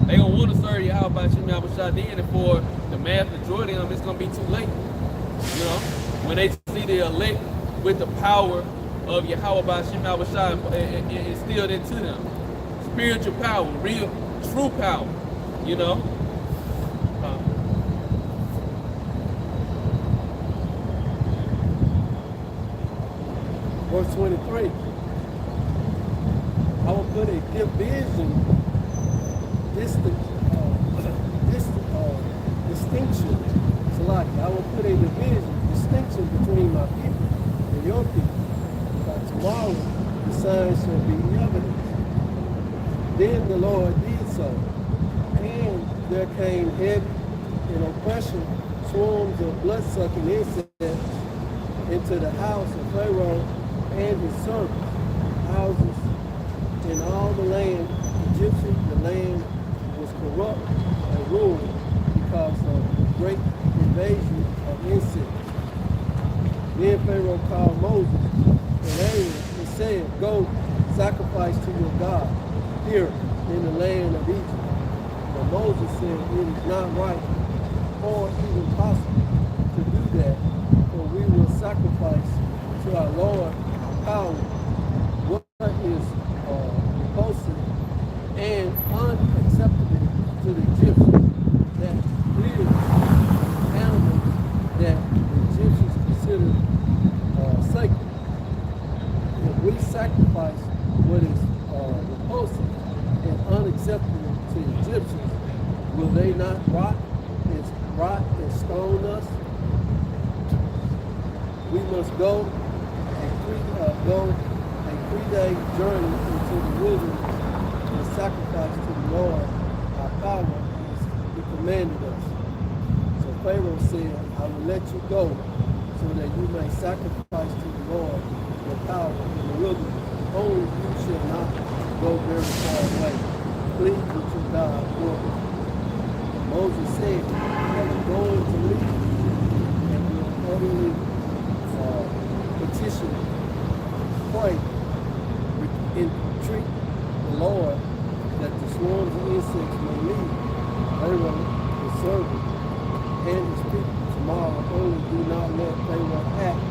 They're gonna want to serve Yahweh Shah then, and for the mass majority of them, it's gonna be too late. When they see the elect with the power of Yahweh Shah instilled into them. Spiritual power, real, true power, Verse 23. I will put a division, distinction. It's like I will put a distinction between my people and your people. By tomorrow, the signs shall be evident. Then the Lord did so, and there came heavy and oppression, swarms of blood-sucking insects into the house of Pharaoh and his servants, houses in all the land, Egyptian, the land was corrupt and ruined because of great invasion of insects. Then Pharaoh called Moses and Aaron and said, go sacrifice to your God here in the land of Egypt. But Moses said, it is not right or even possible to do that, for we will sacrifice to our Lord our power. What is repulsive and unacceptable to the Egyptians, that live animals that the Egyptians consider sacred. If we sacrifice what is repulsive and unacceptable to Egyptians, will they not rot and stone us? We must go a 3-day journey into the wilderness and sacrifice to the Lord our power as he commanded us. So Pharaoh said, I will let you go so that you may sacrifice to the Lord your power in the wilderness. Only you shall not go very far away. Plead with your God for me. Moses said, I am going to leave and will utterly petition, pray, entreat the Lord that the swarms of insects may leave Pharaoh, his servant, and his people tomorrow. Only do not let Pharaoh act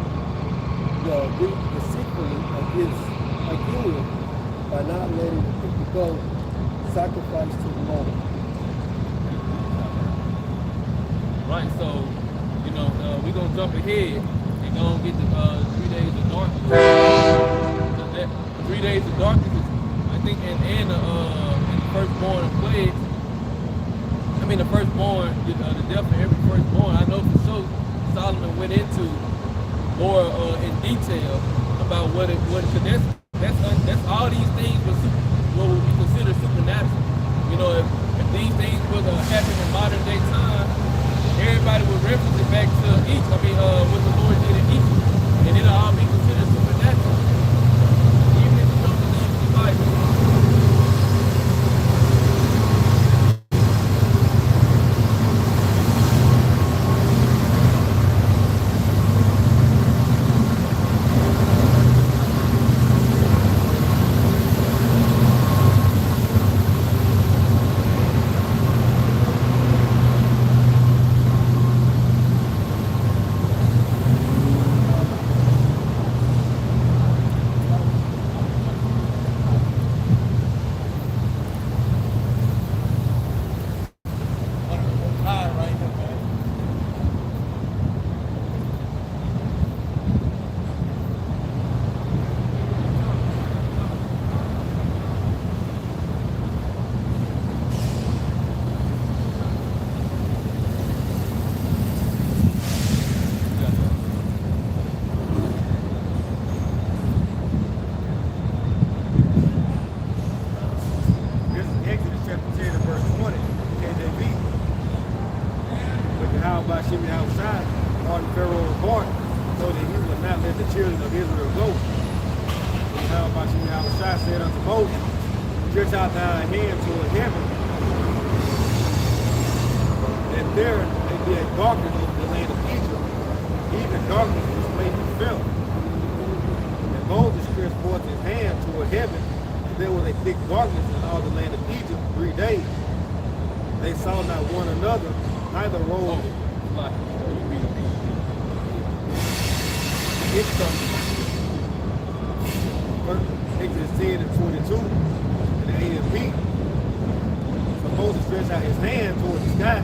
deceitfully again by not letting the people go sacrifice to the Lord. Right, so, we're going to jump ahead and go and get the 3 days of darkness. So that 3 days of darkness, I think, and the firstborn of plagues, the firstborn, the death of every firstborn. I know for sure Solomon went into more in detail about what it that's all these things what would be considered supernatural. If these things were to happen in modern day time, everybody would reference it back to Egypt. What the Lord did in Egypt, and it'll all be considered supernatural, even if you don't believe in the Bible. let the children of Israel go. How about you? Yahushua said unto Moses, stretch out thy hand toward heaven, and there may be a darkness over the land of Egypt, even darkness which may be felt. And Moses stretched forth his hand toward heaven, and there was a thick darkness in all the land of Egypt 3 days. They saw not one another, neither rose. Exodus 10 and 22, and the AMP. So Moses stretched out his hand toward the sky,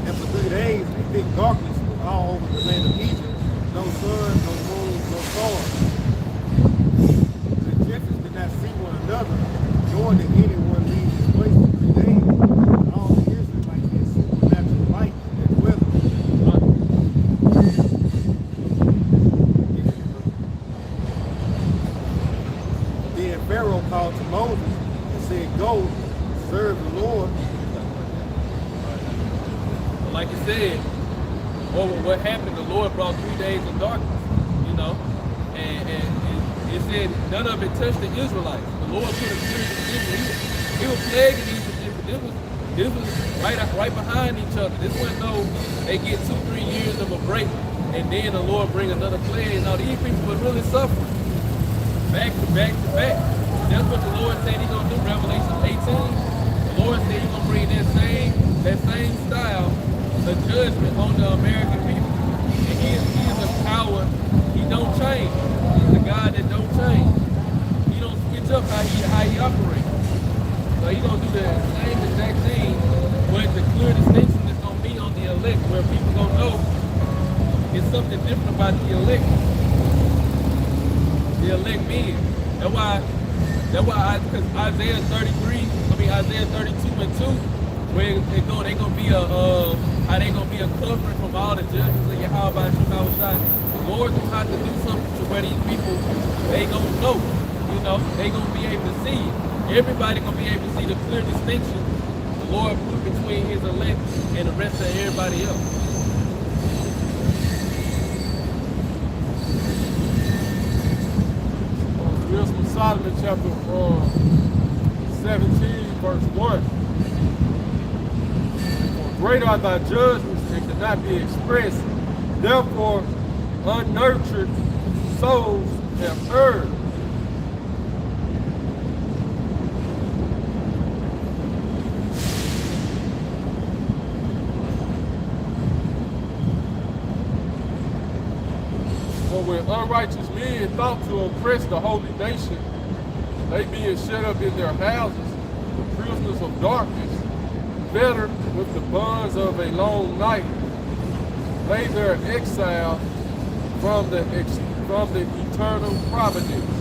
and for 3 days a thick darkness was all over the land of Egypt. No sun, no moon, no stars. The Egyptians did not see one another, nor did anyone leave his place for 3 days. All the Israelites had supernatural light in their dwelling. Then Pharaoh called to Moses and said, go, serve the Lord. Like you said, what happened, the Lord brought 3 days of darkness, you know, and it said none of it touched the Israelites. The Lord put a spirit of Egypt. He was plaguing these Egyptians. This was right behind each other. This wasn't no, they get 2-3 years of a break, and then the Lord bring another plague. Now these people were really suffering. Back to back to back. That's what the Lord said He's gonna do. Revelation 18. The Lord said He's gonna bring that same style of judgment on the American people. And He is a power. He don't change. He's the God that don't change. He don't switch up how he operates. So He's gonna do the same exact thing, but the clear distinction is gonna be on the elect, where people gonna know it's something different about the elect. The elect men. That's why because Isaiah 32 and 2, where they gonna be a covering from all the judges of Yahweh Yahushua. The Lord will have to do something to where these people, they gonna know, you know, they gonna be able to see it. Everybody gonna be able to see the clear distinction the Lord put between His elect and the rest of everybody else. Wisdom of Solomon chapter 17, verse 1. For great are thy judgments and cannot be expressed. Therefore, unnurtured souls have heard. For when unrighteous men thought to oppress the holy nation, they being shut up in their houses, the prisoners of darkness, fettered with the bonds of a long night, they their exile from the eternal providence.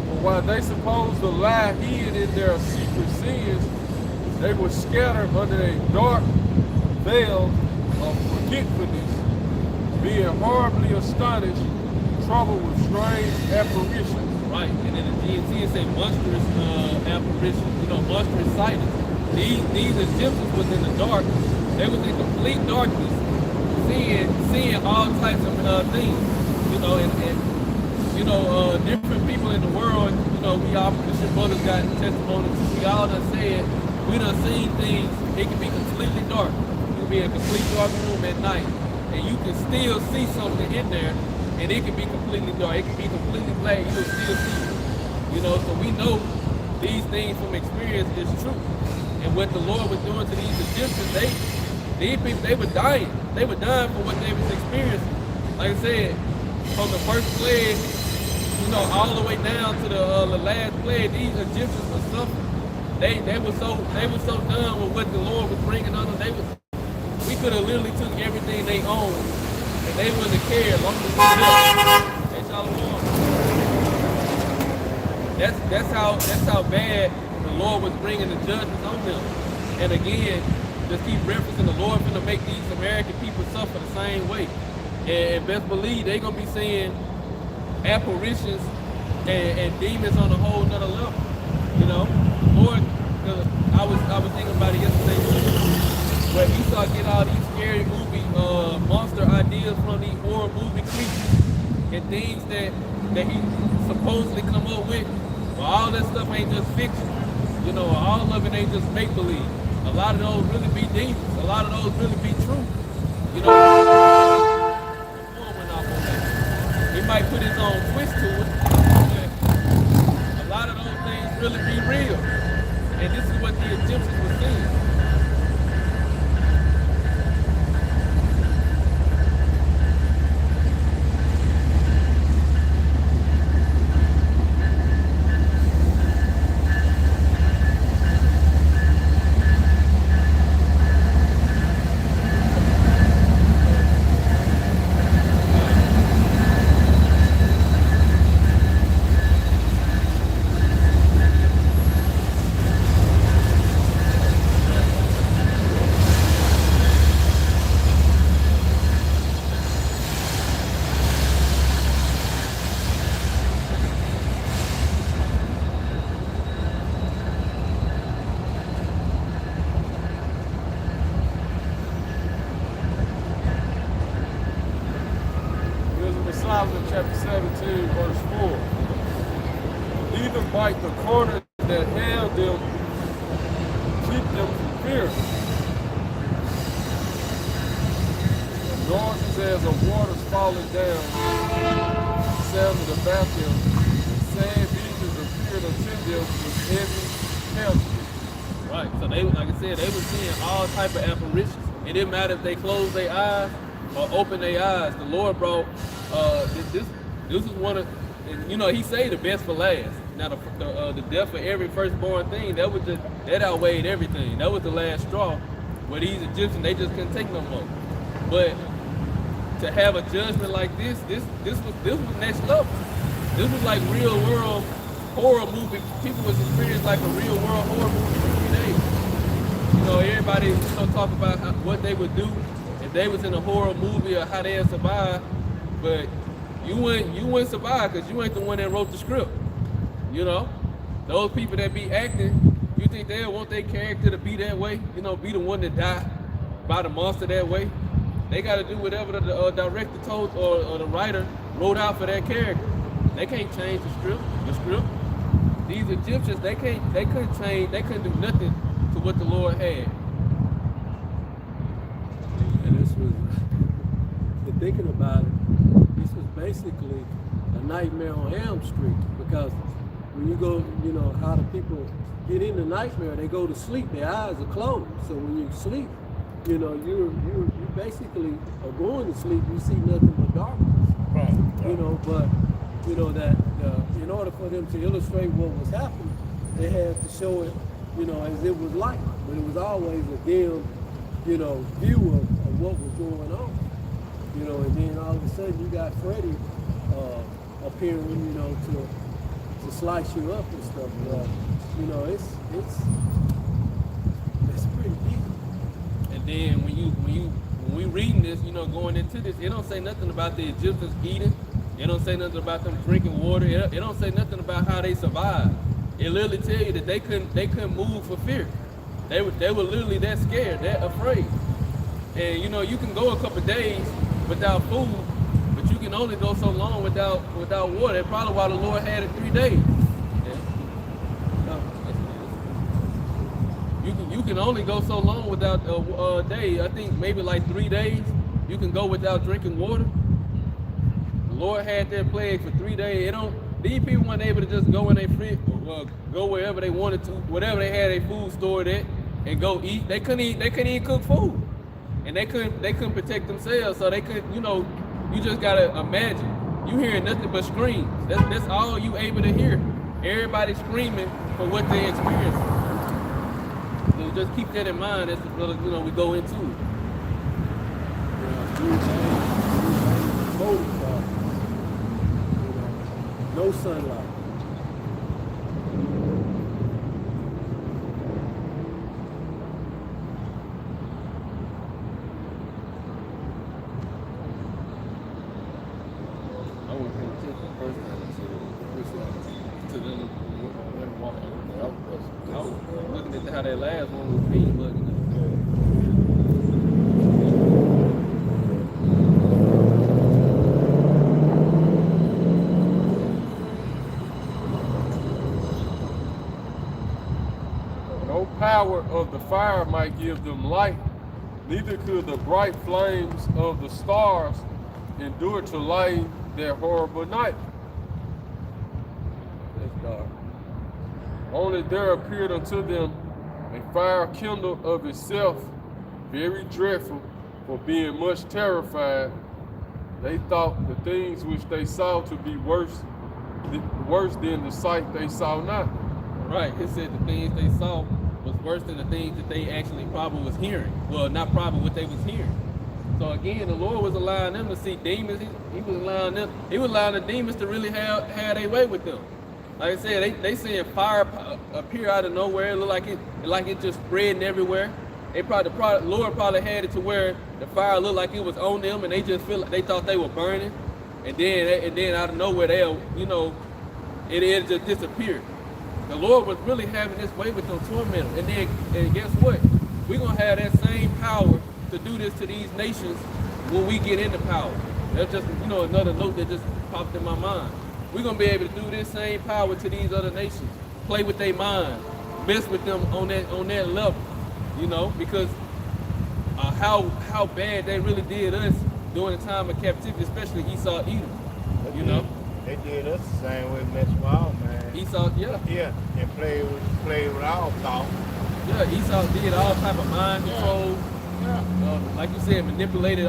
For while they supposed to lie hid in their secret sins, they were scattered under a dark veil of forgetfulness, being horribly astonished, troubled with strange apparitions. Right, and in the GNT it say monstrous apparitions, you know, monstrous sightings. These Egyptians was in the dark. They was in complete darkness, seeing all types of things, you know, and you know, different people in the world, you know, we all, Bishop Brothers got testimonies, we all done said, we done seen things, it can be completely dark. It can be a complete dark room at night, and you can still see something in there, and it can be completely dark. It can be completely black. You can still see it. You know, so we know these things from experience is true. And what the Lord was doing to these Egyptians, these people, they were dying. They were dying for what they was experiencing. Like I said, from the first plague, you know, all the way down to the last plague, these Egyptians were suffering. They were so done with what the Lord was bringing on them. We could have literally took everything they owned, and they wouldn't have cared as long as we did. That's how bad the Lord was bringing the judgments on them. And again, just keep referencing the Lord finna make these American people suffer the same way. And best believe they gonna be seeing apparitions and demons on a whole nother level. You know, Lord, I was thinking about it yesterday. But Esau get all these scary movie monster ideas from these horror movie creatures things that he supposedly come up with, well, all that stuff ain't just fiction. You know, all of it ain't just make believe. A lot of those really be demons. A lot of those really be true. You know, went off on that. He might put his own twist to it, but a lot of those things really be real. And this is what the Egyptians were seeing. Solomon chapter 17, verse 4. Neither bite the corner that held them, keep them from fear. Noises as of waters falling down, sounded about them, sad visions appeared unto them with heavy countenance. Right. So they, like I said, they were seeing all type of apparitions. It didn't matter if they closed their eyes or opened their eyes. The Lord brought this is one of, you know, he say the best for last. Now the death of every firstborn thing, that outweighed everything. That was the last straw. Where these Egyptians, they just couldn't take no more. But to have a judgment like this was next level. This was like real world horror movie. People was experiencing like a real world horror movie for 3 days. You know, everybody talk about what they would do if they was in a horror movie or how they'd survive. But you wouldn't survive because you ain't the one that wrote the script. You know, those people that be acting, you think they'll want their character to be that way? You know, be the one that die by the monster that way? They got to do whatever the director told or the writer wrote out for that character. They can't change the script. These Egyptians, they couldn't change. They couldn't do nothing to what the Lord had. And this was, thinking about it, this was basically a nightmare on Elm Street, because when you go, you know, how do people get into nightmare? They go to sleep, their eyes are closed. So when you sleep, you know, you basically are going to sleep, you see nothing but darkness. Right. You know, but, you know, that in order for them to illustrate what was happening, they had to show it, you know, as it was light. But it was always a dim, you know, view of what was going on. You know, and then all of a sudden you got Freddie appearing, you know, to slice you up and stuff. You know, it's pretty deep. And then when we reading this, you know, going into this, it don't say nothing about the Egyptians eating. It don't say nothing about them drinking water. It don't say nothing about how they survived. It literally tell you that they couldn't move for fear. They were literally that scared, that afraid. And you know, you can go a couple days without food, but you can only go so long without water. That's probably why the Lord had it 3 days. You can only go so long without a day. I think maybe like 3 days you can go without drinking water. The Lord had that plague for 3 days. These people weren't able to just go in their fridge, go wherever they wanted to, whatever they had their food stored at, and go eat. They couldn't even cook food. And they couldn't protect themselves, so they couldn't, you know, you just gotta imagine. You hearing nothing but screams. That's all you able to hear. Everybody screaming for what they experiencing. So just keep that in mind as you know we go into it. No sunlight. How that last one was me looking at. power of the fire might give them light, neither could the bright flames of the stars endure to light their horrible night. That's dark. Only there appeared unto them a fire kindled of itself, very dreadful, for being much terrified. They thought the things which they saw to be worse than the sight they saw not. Right. It said the things they saw was worse than the things that they actually probably was hearing. Well, not probably what they was hearing. So again, the Lord was allowing them to see demons. He was allowing the demons to really have their way with them. Like I said, they seeing fire appear out of nowhere. It looked like it just spreading everywhere. The Lord probably had it to where the fire looked like it was on them, and they just they thought they were burning, and then out of nowhere it just disappeared. The Lord was really having this way with them tormentors, and guess what? We're gonna have that same power to do this to these nations when we get into power. That's just another note that just popped in my mind. We're gonna be able to do this same power to these other nations, play with their mind, mess with them on that level, because how bad they really did us during the time of captivity, especially Esau, Edom. They did us the same way, mess with our man. Esau, yeah. Yeah, and play with our thoughts. Yeah, Esau did all type of mind control. Yeah. Like you said, manipulated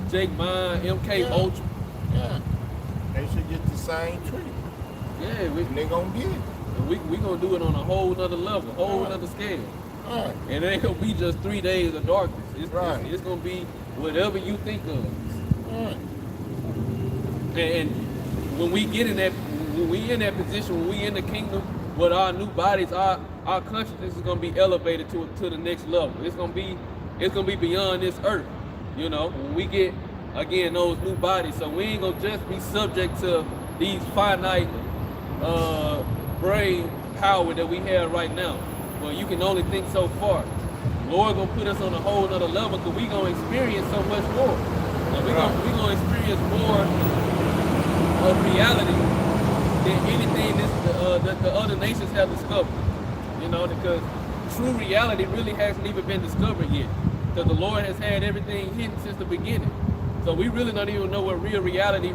Jake Mind, MK Ultra. Yeah. They should get the same treatment. Yeah, They gonna get it. we gonna do it on a whole nother level, whole nother scale. Right. And it ain't gonna be just 3 days of darkness. Right. It's gonna be whatever you think of. Right. And when we get in that position, when we in the kingdom with our new bodies, our consciousness is gonna be elevated to the next level. It's gonna be beyond this earth. When we get again those new bodies, so we ain't gonna just be subject to these finite brain power that we have right now. Well, you can only think so far. Lord gonna put us on a whole other level because we gonna experience so much more. And we gonna experience more of reality than anything that the other nations have discovered. Because true reality really hasn't even been discovered yet. Because the Lord has had everything hidden since the beginning. So we really don't even know what real reality,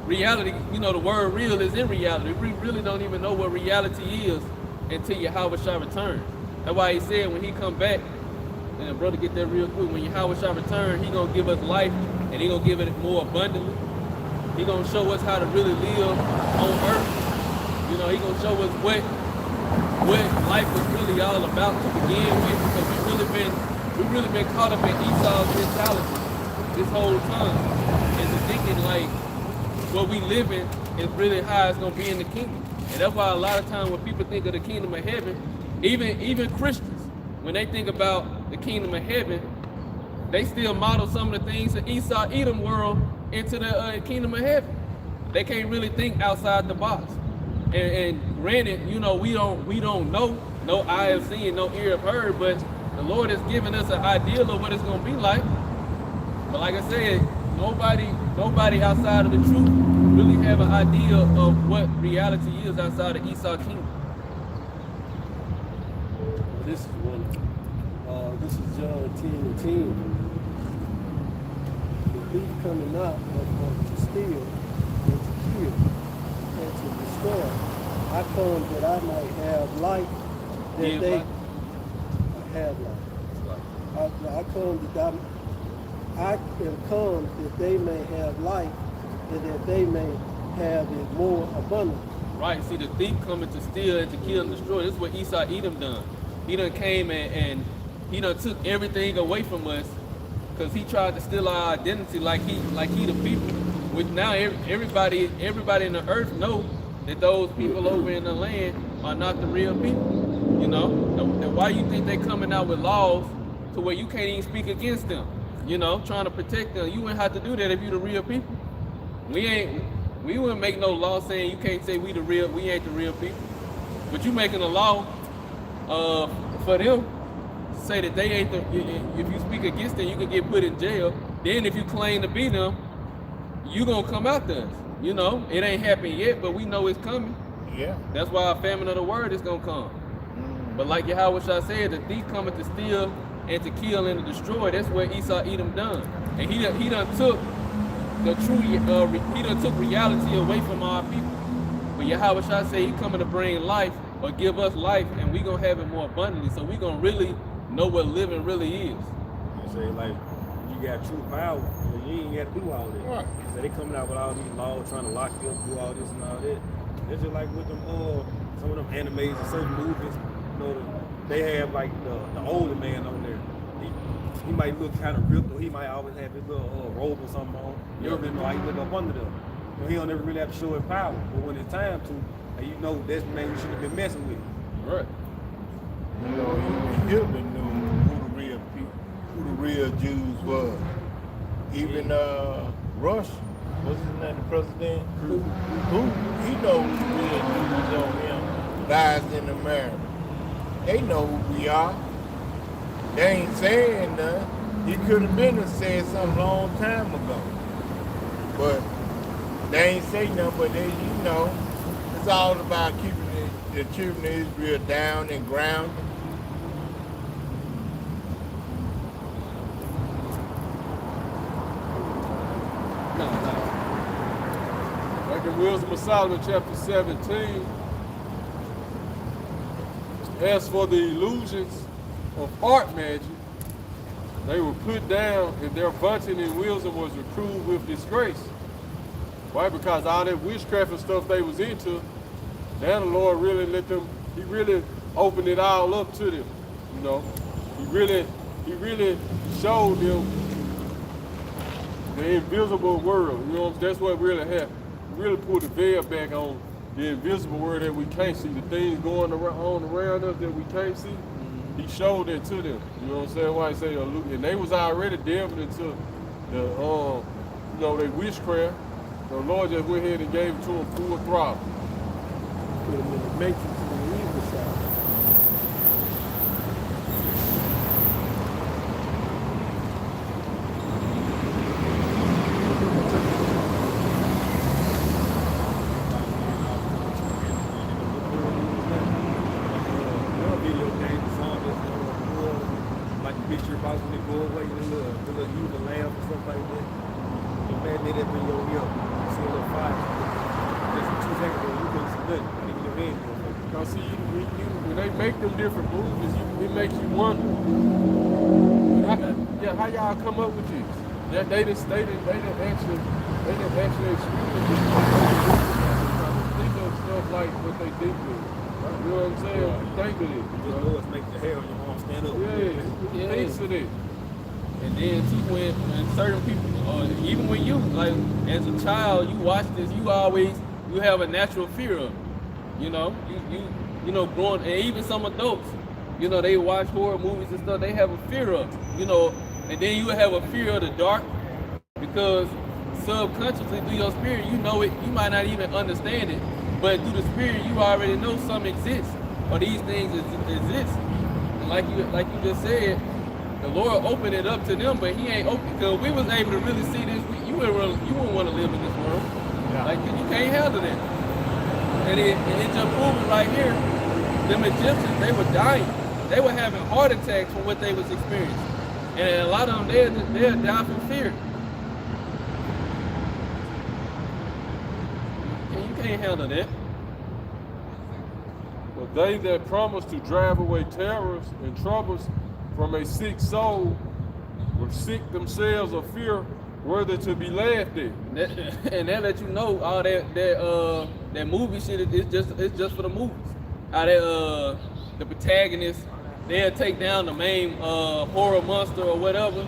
the word real is in reality. We really don't even know what reality is until Yahweh shall return. That's why he said when he come back, and the brother get that real quick, when Yahweh shall return, he gonna give us life and he gonna give it more abundantly. He gonna show us how to really live on earth. He gonna show us what life was really all about to begin with, because we've really been caught up in Esau's mentality this whole time, and thinking like what we live in is really how it's gonna be in the kingdom. And that's why a lot of times when people think of the kingdom of heaven, even Christians, when they think about the kingdom of heaven, they still model some of the things that Esau, Edom world into the kingdom of heaven. They can't really think outside the box. And granted, we don't know, no eye have seen, no ear have heard, but the Lord has given us an idea of what it's gonna be like. But like I said, nobody outside of the truth really have an idea of what reality is outside of Esau kingdom. This is one. This is John 10:10. The thief coming not but to steal and to kill and to destroy. I come that I might have life, that they have life. I am come that they may have life, and that they may have it more abundantly. Right. See, the thief coming to steal and to kill and destroy. This is what Esau Edom done. He done came and he done took everything away from us because he tried to steal our identity like he the people. Which now everybody in the earth know that those people over in the land are not the real people. And why you think they coming out with laws to where you can't even speak against them? Trying to protect them. You wouldn't have to do that if you the real people. We wouldn't make no law saying you can't say we ain't the real people. But you making a law for them to say that they ain't if you speak against them, you can get put in jail. Then if you claim to be them, you gonna come after us. It ain't happened yet, but we know it's coming. Yeah. That's why a famine of the word is gonna come. But like Yahweh said, the thief cometh to steal and to kill and to destroy. That's what Esau Edom done. And he done took the true, he done took reality away from our people. But Yahweh say he coming to bring life or give us life, and we gonna have it more abundantly. So we gonna really know what living really is. You say like, you got true power, you ain't got to do all that. Right. So they coming out with all these laws, trying to lock you up, do all this and all that. It's just like with them, some of them animes and certain movies, you know, they have like the older man on there. He might look kind of ripped, or he might always have his little robe or something on. You don't really know how he look up under them. You know, he don't ever really have to show his power. But when it's time to, and you know that's the man you should have been messing with. Right. You know, even Hitler knew who the real Jews was. Even Rush, what's his name, the president? Who he knows who the real Jews on him. Guys in America. They know who we are. They ain't saying nothing. He could have been and said something a long time ago. But they ain't say nothing, but they, you know, it's all about keeping the children of Israel down and grounded. Like in Wisdom of Solomon, chapter 17, as for the illusions of art magic, they were put down, and their vaunting in wisdom was reproved with disgrace. Why? Because all that witchcraft and stuff they was into, now the Lord really let them, he really opened it all up to them, you know. He really showed them the invisible world, you know. That's what really happened. He really put the veil back on the invisible world that we can't see, the things going on around us that we can't see. He showed that to them. You know what I'm saying? Why I say, and they was already delving into the, you know, they witchcraft. The Lord just went ahead and gave it to them full throttle. Put them in the matrix and the evil side. Video games, like the picture box when they go away, the little evil lamp and stuff like that. Imagine that in your ear, see a little fire. Just 2 seconds ago, you couldn't see nothing. And your hand goes. Now see, when they make them different movies, it makes you wonder, how y'all come up with this? That they didn't actually experience it. Think of stuff like what they think of. You know what I'm saying? Think of it. Just know it's make the hair on your arm stand up. Yeah. Thinks of it. And then too, when certain people, even when you, like as a child, you watch this, you have a natural fear of it. You know, you know, growing, and even some adults, you know, they watch horror movies and stuff, they have a fear of it, you know, and then you have a fear of the dark because subconsciously through your spirit, you know it, you might not even understand it, but through the spirit, you already know something exists, or these things exist. And like you just said, the Lord opened it up to them, but he ain't open, because we was able to really see this, you wouldn't want to live in this world. Yeah. Like, you can't handle that. And it just proving right here, them Egyptians, they were dying. They were having heart attacks from what they was experiencing. And a lot of them, they'll die from fear. And you can't handle that. But they that promise to drive away terrors and troubles from a sick soul will sick themselves of fear worthy to be laughed at. And that let you know all that movie shit it's just for the movies. How the protagonist, they'll take down the main horror monster or whatever,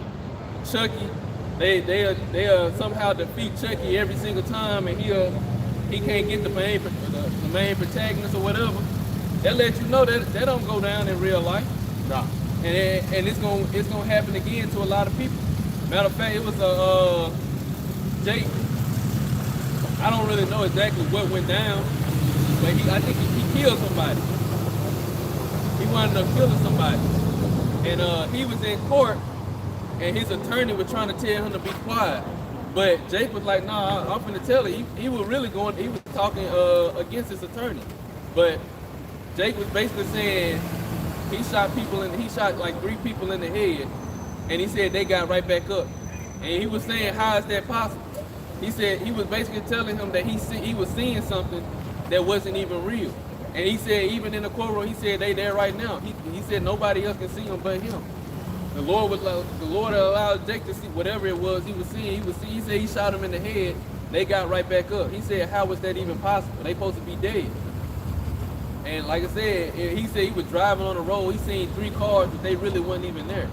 Chucky. They'll somehow defeat Chucky every single time, and he can't get the main protagonist or whatever. That lets you know that don't go down in real life. Nah. And it's gonna happen again to a lot of people. Matter of fact, it was Jake. I don't really know exactly what went down, but I think he killed somebody. He wanted to kill somebody, and he was in court, and his attorney was trying to tell him to be quiet. But Jake was like, "Nah, I'm finna tell it." He was really going. He was talking against his attorney, but Jake was basically saying, He shot like 3 people in the head, and he said they got right back up. And he was saying, how is that possible? He said he was basically telling him that he was seeing something that wasn't even real. And he said, even in the courtroom, he said they there right now. He said nobody else can see him but him. The Lord allowed Jake to see whatever it was he was seeing. He said he shot him in the head. They got right back up. He said, how was that even possible? They supposed to be dead. And like I said, he said he was driving on the road. He seen 3 cars, but they really wasn't even there.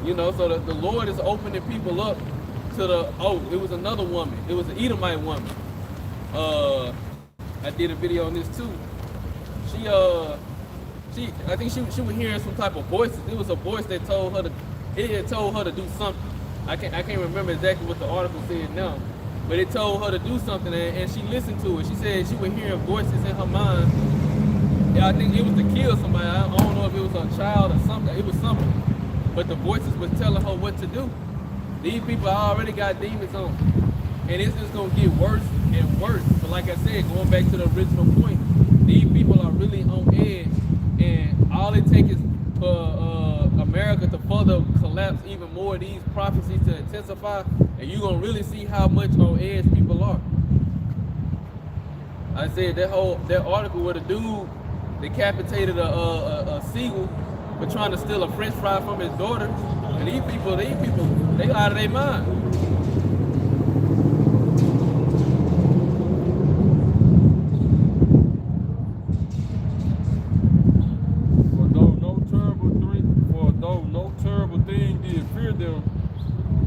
You know, so the Lord is opening people up to it was another woman. It was an Edomite woman. I did a video on this too. I think she was hearing some type of voices. It was a voice that told her to do something. I can't remember exactly what the article said now, but it told her to do something, and she listened to it. She said she was hearing voices in her mind. Yeah, I think it was to kill somebody. I don't know if it was a child or something. It was something, but the voices was telling her what to do. These people already got demons on them, and it's just gonna get worse and worse. But like I said, going back to the original point, these people are really on edge, and all it takes is for America to further collapse even more, these prophecies to intensify, and you're gonna really see how much on edge people are. I said that article where the dude decapitated a seagull for trying to steal a French fry from his daughter, and these people, they out of their mind.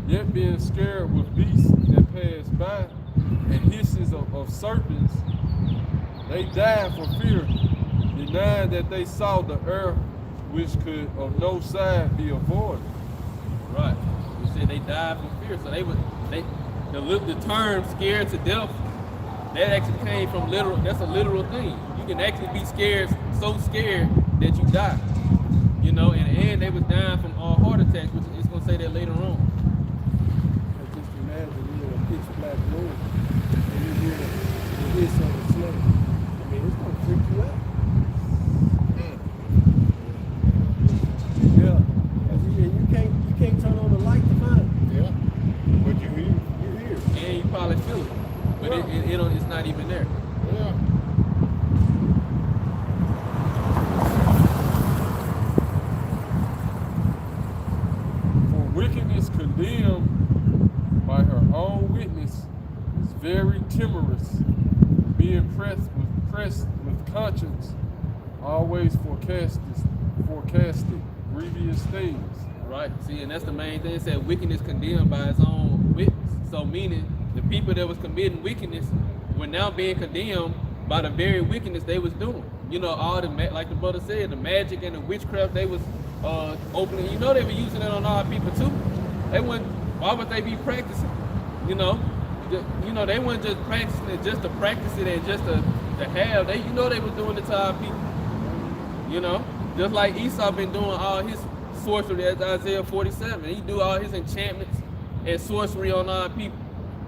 Yet being scared with beasts that pass by and hisses of serpents, they died for fear, denying that they saw the earth which could of no side be avoided. Right. You said they died for fear. So the term scared to death, that actually came from literal, that's a literal thing. You can actually be scared, so scared that you die. You know, in the end they was dying from all heart attacks, which it's gonna say that later on. Just imagine you're in a pitch black room and you hear something slow. I mean, it's gonna freak you out. Yeah. And you can't turn on the light to find it. Yeah. But you hear. And you probably feel it. But it's not even there. Yeah. Wickedness condemned by her own witness is very timorous, being pressed with conscience, always forecasted grievous things. Right. See, and that's the main thing. It said wickedness condemned by its own witness. So meaning the people that was committing wickedness were now being condemned by the very wickedness they was doing. You know, all the like the brother said, the magic and the witchcraft they was opening. You know, they were using it on our people too. Why would they be practicing? You know, they weren't just practicing it just to practice it and just to have. They was doing it to our people. You know, just like Esau been doing all his sorcery, as Isaiah 47. He do all his enchantments and sorcery on our people.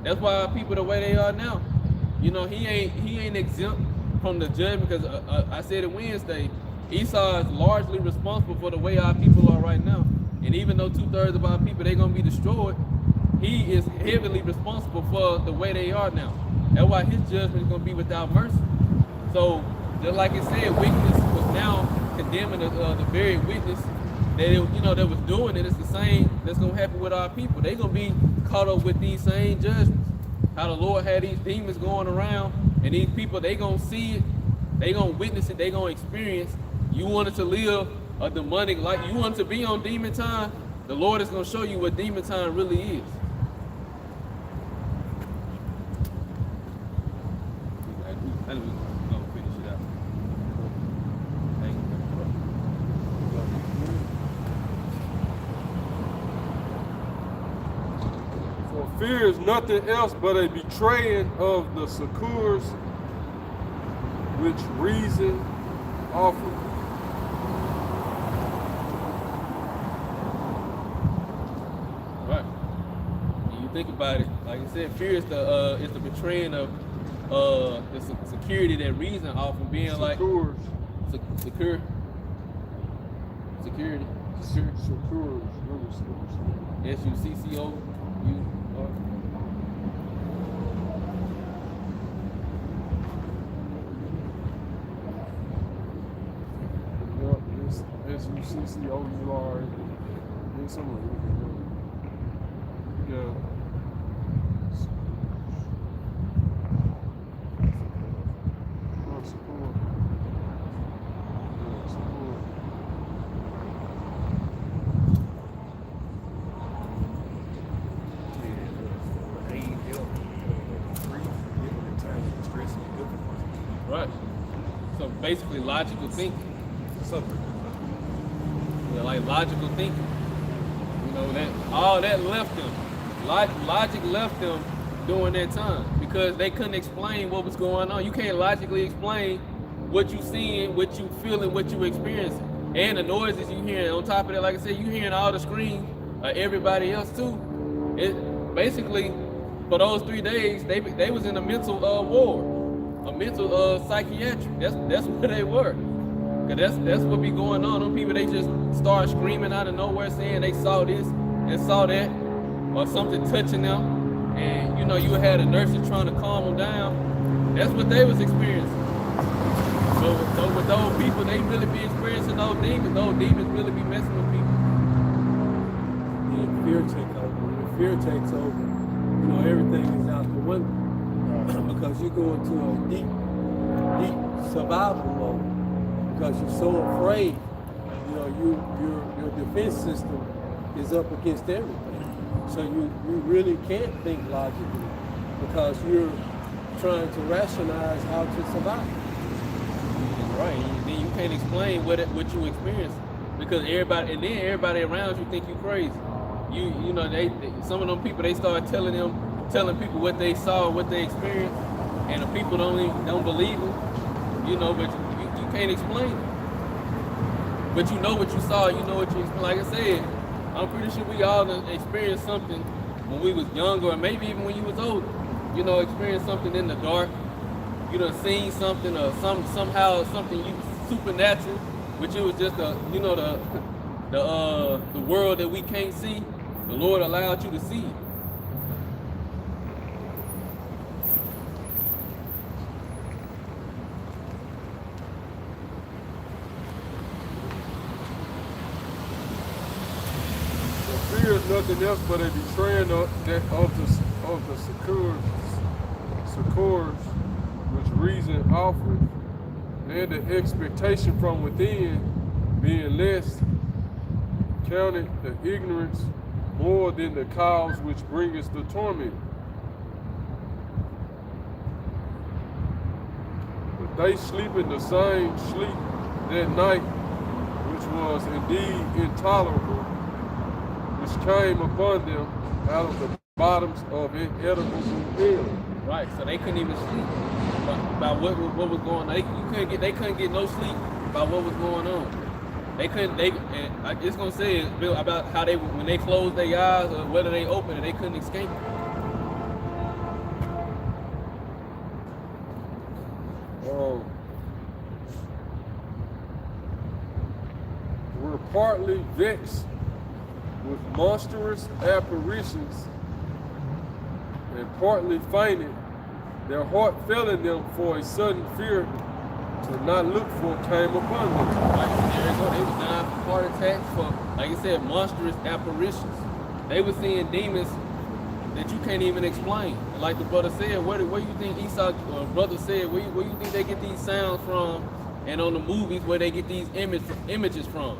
That's why our people the way they are now. You know, he ain't exempt from the judgment, because I said it Wednesday, Esau is largely responsible for the way our people are right now. And even though 2/3 of our people, they're going to be destroyed, he is heavily responsible for the way they are now. That's why his judgment is going to be without mercy. So, just like it said, wickedness was now condemning the very witness that was doing it. It's the same that's going to happen with our people. They're going to be caught up with these same judgments. How the Lord had these demons going around, and these people, they going to see it, they going to witness it, they going to experience. You wanted to live a demonic life, you wanted to be on demon time, the Lord is going to show you what demon time really is. I think we're going to finish it out. Thank you. For fear is nothing else but a betraying of the succors which reason offers. Think about it. Like I said, fear is the betraying of the security that reason offers, being like secure. Security. Secures. SUCCO. Yup, it's SUCCOUR. Yeah, somewhere. Yeah. Support. Yeah, support. Right. So basically logical thinking. Yeah, like logical thinking. You know, that all that left them. Logic left them during that time because they couldn't explain what was going on. You can't logically explain what you seeing, what you feeling, what you experiencing. And the noises you hearing. On top of that, like I said, you hearing all the screams of everybody else too. It basically for those 3 days they was in a mental ward. A mental psychiatric. That's where they were. Cause that's what be going on. Them people, they just start screaming out of nowhere saying they saw this and saw that or something touching them, and you know you had a nurse trying to calm them down. That's what they was experiencing. So with those people, they really be experiencing those demons. Those demons really be messing with people. Yeah, fear take over. When fear takes over, you know everything is out the window. Because you go into a deep survival mode because you're so afraid. You know, your defense system is up against everything. So you really can't think logically because you're trying to rationalize how to survive. Right. And then you can't explain what you experience because everybody around you think you crazy. You know they some of them people they start telling people what they saw, what they experienced, and the people don't believe them, you know, but you can't explain it. But you know what you saw, you know what you experienced. Like I said, I'm pretty sure we all experienced something when we was younger, or maybe even when you was older. You know, experienced something in the dark. You done seen something, or somehow something supernatural, which it was just the world that we can't see. The Lord allowed you to see it. Fear is nothing else but a betraying of the succors which reason offers, and the expectation from within being less counted the ignorance more than the cause which bringeth the torment. But they sleep in the same sleep that night, which was indeed intolerable, which came upon them out of the bottoms of inedible hell. Right, so they couldn't even sleep about what was going on. They couldn't get no sleep about what was going on. They couldn't. It's gonna say about how they when they closed their eyes or whether they opened it, they couldn't escape. We're partly vexed with monstrous apparitions, and partly fainted, their heart failing them for a sudden fear to not look for came upon them. Like there you go, they was dying from heart attacks for, like I said, monstrous apparitions. They were seeing demons that you can't even explain. And like the brother said, where do you think Esau, or brother said, where you think they get these sounds from, and on the movies where they get these images from?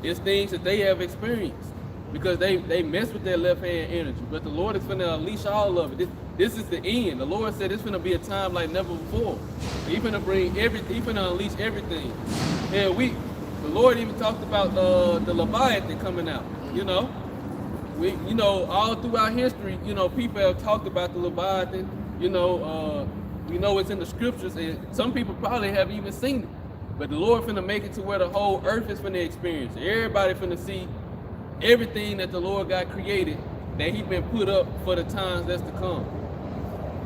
It's things that they have experienced. Because they mess with their left hand energy, but the Lord is finna unleash all of it. This is the end. The Lord said it's finna be a time like never before. He's finna bring everything. He's finna unleash everything. And the Lord even talked about the Leviathan coming out. You know, all throughout history, people have talked about the Leviathan. We know it's in the scriptures, and some people probably have even seen it. But the Lord finna make it to where the whole earth is finna experience it. Everybody finna see everything that the Lord got created, that He been put up for the times that's to come.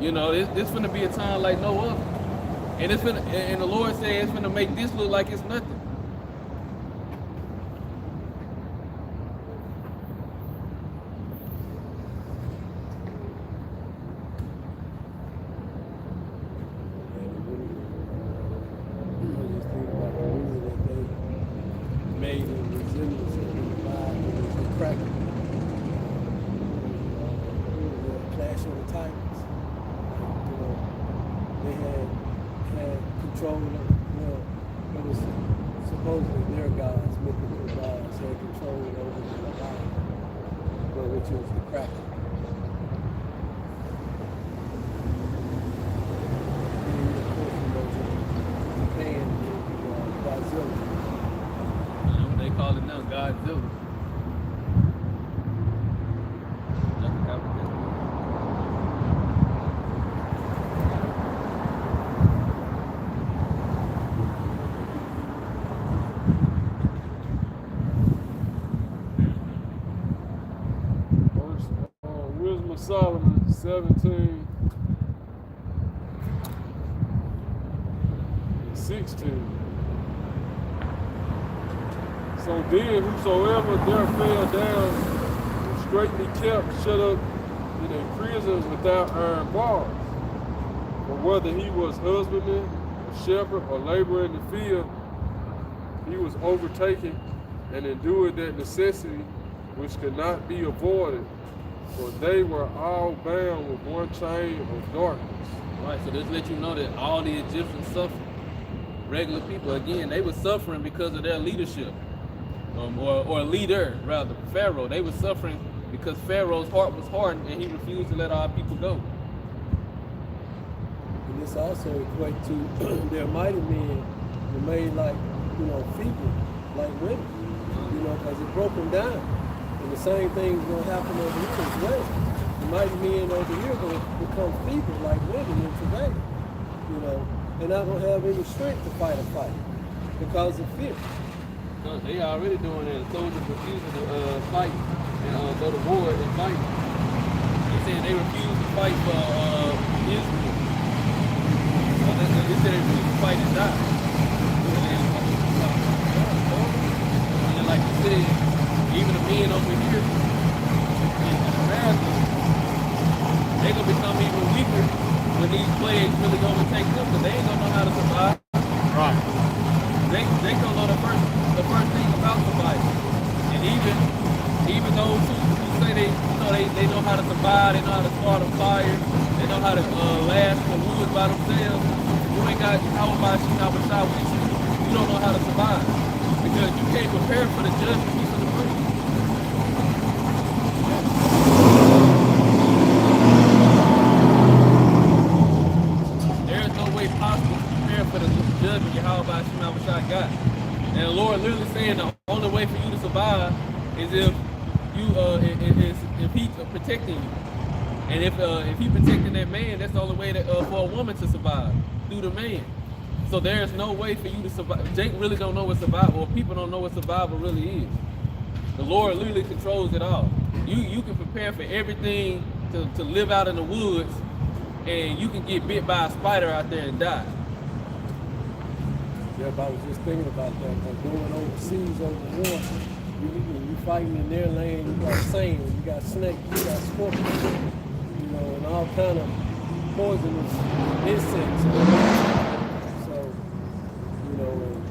This finna be a time like no other. And the Lord said it's finna make this look like it's nothing. control them. It was supposedly their gods, mythical gods, had control over their life, which was the Kraken. And of course, Japan, Godzilla. You know what they call it now, Godzilla. Wisdom of Solomon 17:16. So then whosoever there fell down was straightly kept shut up in a prison without iron bars. But whether he was husbandman, or shepherd, or laborer in the field, he was overtaken and endured that necessity which could not be avoided, for they were all bound with one chain of darkness. Right, so this lets you know that all the Egyptians suffered. Regular people, again, they were suffering because of their leadership. Or leader, rather, Pharaoh. They were suffering because Pharaoh's heart was hardened and he refused to let our people go. And this also equates to their mighty men were made like, feeble, like women, because it broke them down. And the same thing's going to happen over here as well. The mighty men over here are going to become feeble like women in today. They're not going to have any strength to fight a fight because of fear. Because they already doing that. Soldiers refusing to fight and go to war and fight. They said they refuse to fight for Israel. They said they refuse to fight and die. And like you said, even the men over here in America, they're going to become even weaker when these plagues really overtake them because they ain't going to know how to survive. Right. They don't know the first thing about survival. And even those who say they know how to survive, they know how to start a fire, they know how to last in the woods by themselves. You ain't got how about you with you. You don't know how to survive. Because you can't prepare for the judgment piece of the free. There is no way possible to prepare for the judgment Yahweh Shai got. And the Lord literally saying the only way for you to survive is if He's protecting you. And if He's protecting that man, that's the only way that for a woman to survive, through the man. So there's no way for you to survive. Jake really don't know what survival, or people don't know what survival really is. The Lord literally controls it all. You can prepare for everything to live out in the woods, and you can get bit by a spider out there and die. Yeah, but I was just thinking about that. Like going overseas over war, you fighting in their land, you got sand, you got snakes, you got scorpions, and all kind of poisonous insects.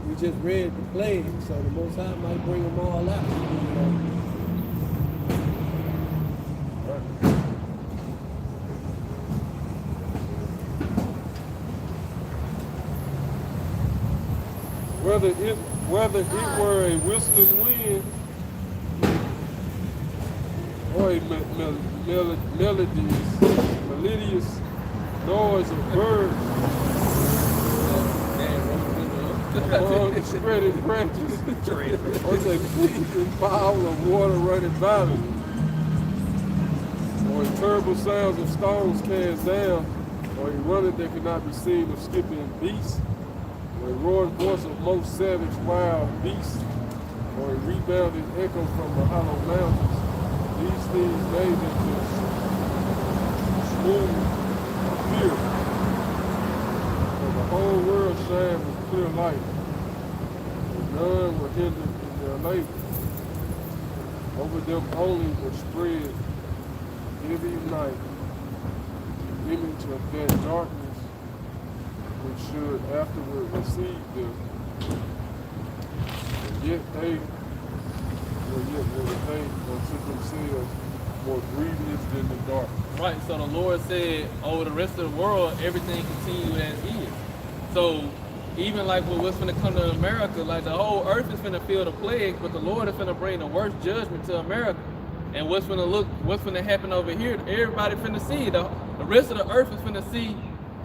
We just read the plague, so the Most High might bring them all out. Whether it were a whistling wind or a melodious noise of birds among the spreading branches, or a pleasing fowl of water running violently, or a terrible sounds of stones cast down, or a running that cannot be seen of skipping beasts, or a roaring voice of most savage wild beasts, or a rebounding echo from the hollow mountains. These things gave into swoon of fear. For the whole world shined with clear light, and none were hindered in their labor. Over them only was spread heavy night, the image of that darkness which should afterward receive them. And yet they unto themselves more grievous than the dark. Right, so the Lord said over the rest of the world, everything continued as is. So even like what's finna come to America, like the whole earth is finna feel the plague, but the Lord is finna bring the worst judgment to America. And what's finna happen over here, everybody finna see. The rest of the earth is finna see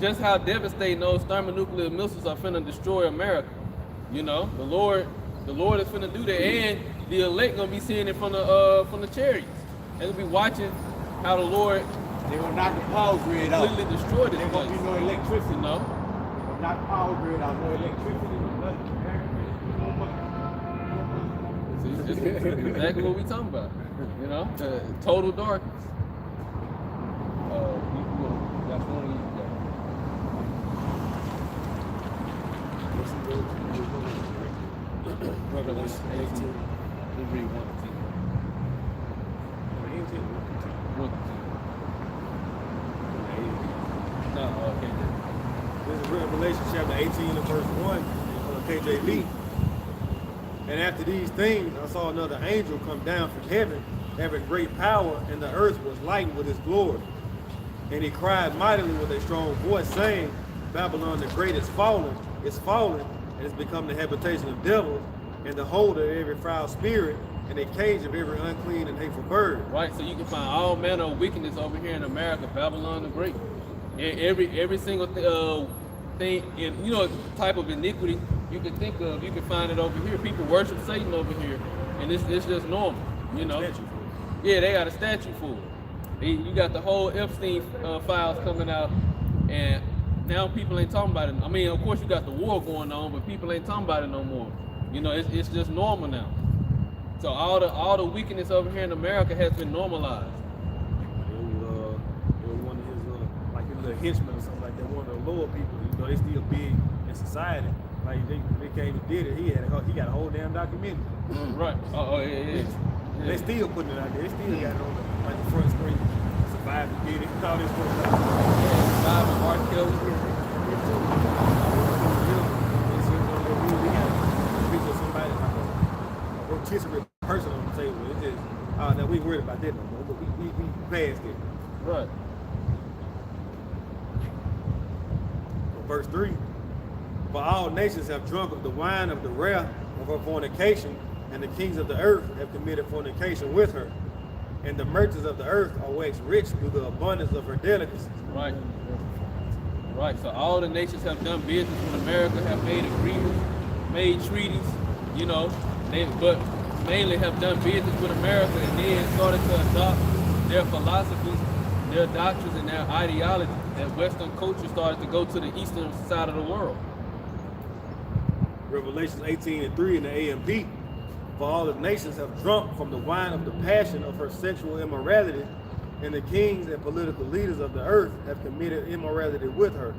just how devastating those thermonuclear missiles are finna destroy America. You know, the Lord is finna do that, and the elect gonna be seeing it from the chariots. They're gonna be watching how the Lord They gonna knock the power grid out. completely destroy this There place. gonna be no electricity. You know? They gonna knock the power grid out. No electricity. No nothing. See, this is exactly what we talking about. You know, total darkness. That's one of these guys. Revelation 18. We'll read 1 to 10. 1 to 10. No, okay. This is Revelation chapter 18 and verse 1, KJV. And after these things, I saw another angel come down from heaven, having great power, and the earth was lightened with his glory. And he cried mightily with a strong voice, saying, Babylon the great is fallen, and is become the habitation of devils, and the holder of every foul spirit, and a cage of every unclean and hateful bird. Right, so you can find all manner of wickedness over here in America, Babylon the Great. Every single thing, type of iniquity you can think of, you can find it over here. People worship Satan over here, and it's just normal, you know. Yeah, they got a statue for it. You got the whole Epstein files coming out, and now people ain't talking about it. I mean, of course you got the war going on, but people ain't talking about it no more. You know, it's just normal now. So all the wickedness over here in America has been normalized. It was one of his like his little henchmen or something like that. One of the lower people, you know, they still big in society. Like they came and did it. He got a whole damn documentary. Right. Yeah. They still putting it out there. They still got it on the front screen. Survived and did it. All this stuff. Surviving R. Kelly. Somebody like a rotisserie person on the table. It's just, now we ain't worried about that no more. But we passed it. Right. Verse 3. For all nations have drunk of the wine of the wrath of her fornication, and the kings of the earth have committed fornication with her. And the merchants of the earth are waxed rich through the abundance of her delicacies. Right. Right. So all the nations have done business with America, have made agreements, made treaties, you know, but mainly have done business with America, and then started to adopt their philosophies, their doctrines, and their ideology. That Western culture started to go to the eastern side of the world. Revelation 18 and 3 in the AMP. For all the nations have drunk from the wine of the passion of her sexual immorality, and the kings and political leaders of the earth have committed immorality with her.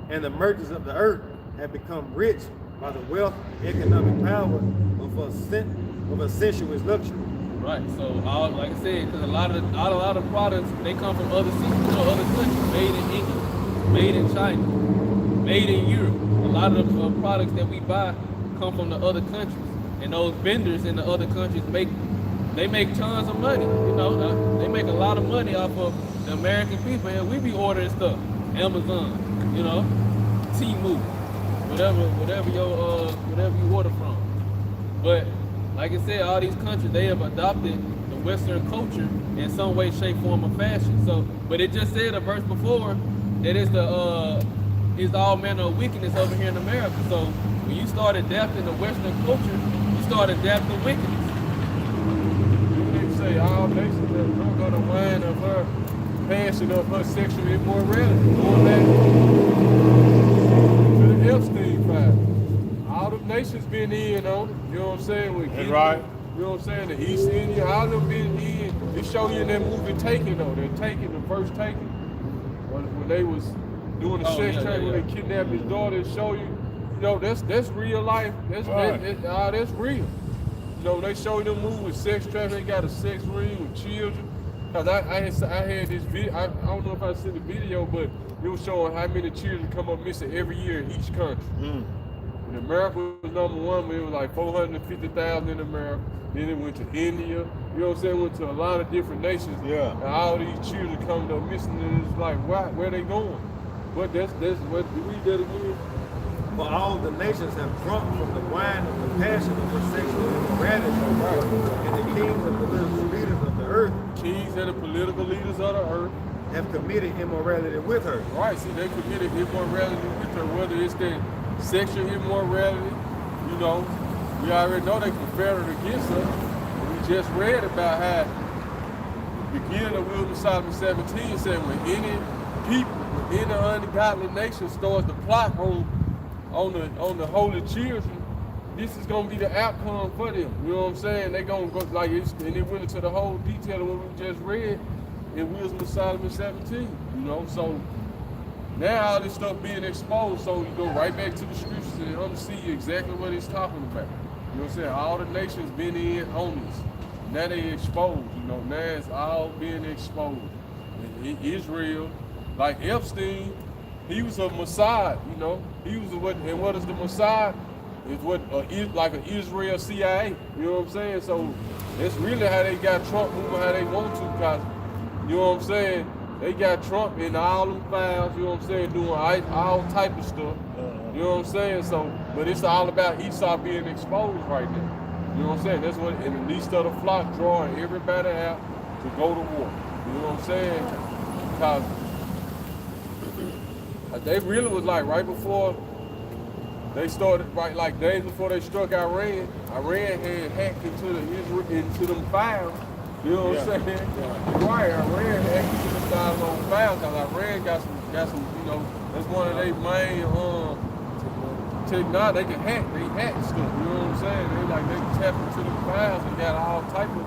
And the merchants of the earth have become rich by the wealth and economic power of a sensuous luxury. Right. So, like I said, because a lot of products, they come from other countries, made in England, made in China, made in Europe. A lot of the products that we buy come from the other countries, and those vendors in the other countries make tons of money. You know, they make a lot of money off of the American people, and we be ordering stuff, Amazon, you know, Temu, whatever you order from. But like I said, all these countries, they have adopted the Western culture in some way, shape, form, or fashion. So, but it just said a verse before that it's all manner of wickedness over here in America. So when you start adapting the Western culture, you start adapting wickedness. They say all nations have drunk of the wine of her passion of her sexual immorality. Going back to the Epstein file. All the nations been in on it. You know what I'm saying? With That's right. You know what I'm saying? The East India, all of them been in. They show you in that movie Taken though. They're Taken, the first Taken. When they was doing the sex trade, when they kidnapped his daughter, show you, you know, that's real life. That's real. You know, they show you them move with sex trafficking. They got a sex ring with children. Cause I had this video. I don't know if I seen the video, but it was showing how many children come up missing every year in each country. And America was number one, but it was like 450,000 in America. Then it went to India. You know what I'm saying? Went to a lot of different nations. Yeah. And all these children coming up missing, and it's like, where they going? But that's what, read that again. For all the nations have drunk from the wine of the passion of her sexual immorality, and the kings and political leaders of the earth Kings and the political leaders of the earth. have committed immorality with her. Right, see, they committed immorality with her, whether it's their sexual immorality, you know, we already know they confederate against her. We just read about how the beginning of Wisdom of Solomon 17 said when any people, when any ungodly nation starts to plot on the holy children, this is gonna be the outcome for them. You know what I'm saying? They gonna go like it's, and it went into the whole detail of what we just read in Wisdom of Solomon 17. You know, so now all this stuff being exposed, so you go right back to the scriptures and see exactly what it's talking about. You know what I'm saying? All the nations been in on this. Now they exposed, you know, now it's all being exposed. Israel, like Epstein, he was a Mossad, you know. He was what is the Mossad? It's what like an Israel CIA, you know what I'm saying? So that's really how they got Trump moving how they want to, because you know what I'm saying? They got Trump in all them files, you know what I'm saying, doing all type of stuff. You know what I'm saying? So, but it's all about Esau being exposed right now. You know what I'm saying? That's what, in the least of the flock, drawing everybody out to go to war. You know what I'm saying? Because they really was like right before they started, right like days before they struck Iran. Iran had hacked into them files. You know what I'm saying? Yeah. Right, Iran hacked into the files on files because Iran got some, you know, that's one of their main technology. They can hack, they hack stuff. You know what I'm saying? They tap into the files and got all type of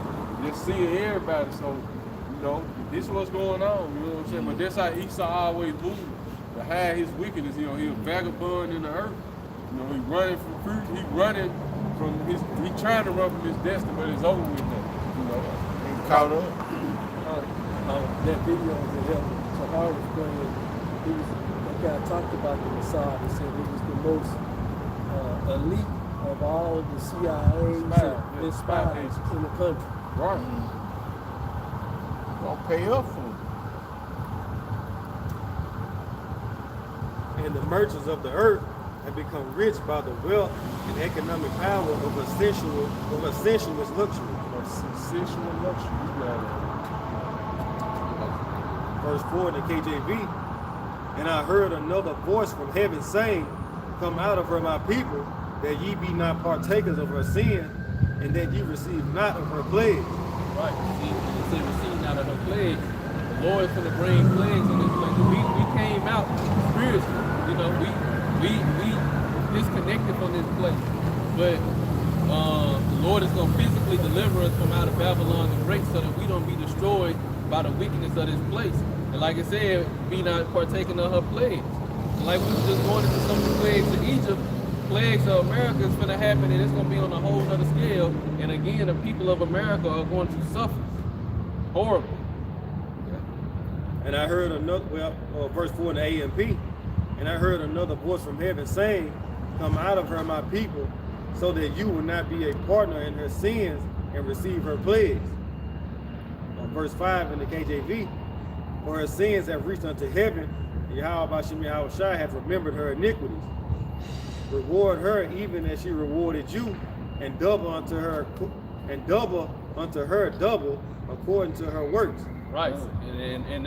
just seeing everybody. So, you know, this what's going on. You know what I'm saying? But that's how Esau always moved to hide his wickedness. You know, he a vagabond in the earth. You know, he running from fruit. He running from his. He trying to run from his destiny, but it's over with now. You know, he caught up. That video that Tahar was playing, that guy talked about the Mossad and said it was the most elite of all the CIA and spies in the country. Right. Gonna pay up for it. And the merchants of the earth have become rich by the wealth and economic power of sensuous luxury. Sensual luxury. Verse 4 in the KJV, and I heard another voice from heaven saying, come out of her, my people, that ye be not partakers of her sin, and that ye receive not of her plagues. Right. See, it said receive not of her plagues. The Lord is going to bring plagues in this place. We came out spiritually. You know, we disconnected from this place. But the Lord is going to physically deliver us from out of Babylon the Great so that we don't be destroyed by the wickedness of this place. And like I said, be not partaking of her plagues. And like we were just going into some of the plagues of Egypt, plagues of America is going to happen, and it's going to be on a whole other scale. And again, the people of America are going to suffer horribly. And I heard another, verse 4 in the AMP, and I heard another voice from heaven saying, come out of her, my people, so that you will not be a partner in her sins and receive her plagues. Verse 5 in the KJV, for her sins have reached unto heaven, and Yahweh Bashim Yahushua hath remembered her iniquities. Reward her even as she rewarded you, and double unto her double according to her works. Right, and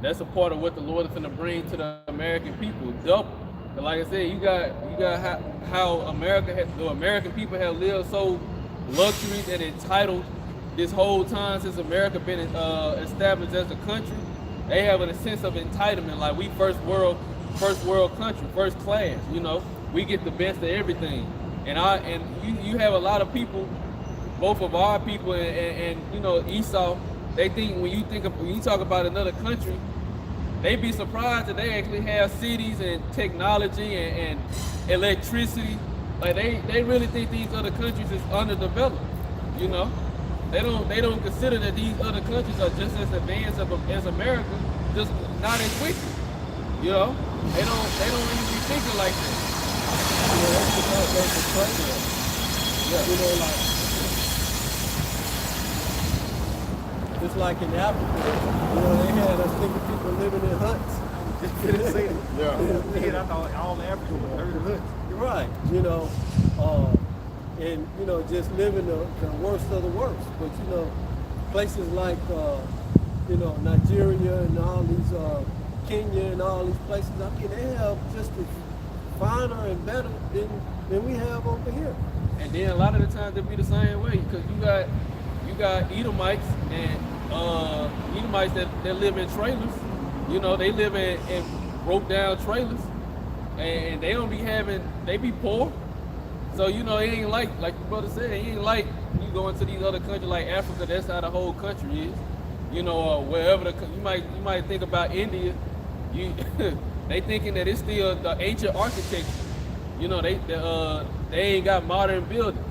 that's a part of what the Lord is going to bring to the American people, double. But like I said, you got how the American people have lived so luxurious and entitled this whole time since America been established as a country. They have a sense of entitlement, like we first world country, first class. You know, we get the best of everything. And you have a lot of people, both of our people and you know Esau. They think when you talk about another country, they be surprised that they actually have cities and technology and electricity. Like they really think these other countries is underdeveloped. You know, they don't consider that these other countries are just as advanced as America, just not as wicked. You know, they don't even be thinking like that. You know, that's because that's the president. Yeah, you know, like just like in Africa, you know, they had us thinking people living in huts, just couldn't say it. Yeah. Kid, I thought all Africa was dirty hoods. Right, and just living the worst of the worst. But places like Nigeria and all these Kenya and all these places, I mean, they have just as finer and better than we have over here. And then a lot of the times they be the same way, because you got Edomites and Edomites that live in trailers. They live in broke down trailers, and they don't be they be poor. So it ain't like your brother said, it ain't like you go into these other countries like Africa. That's how the whole country is. Wherever you might think about India, they thinking that it's still the ancient architecture. They ain't got modern buildings.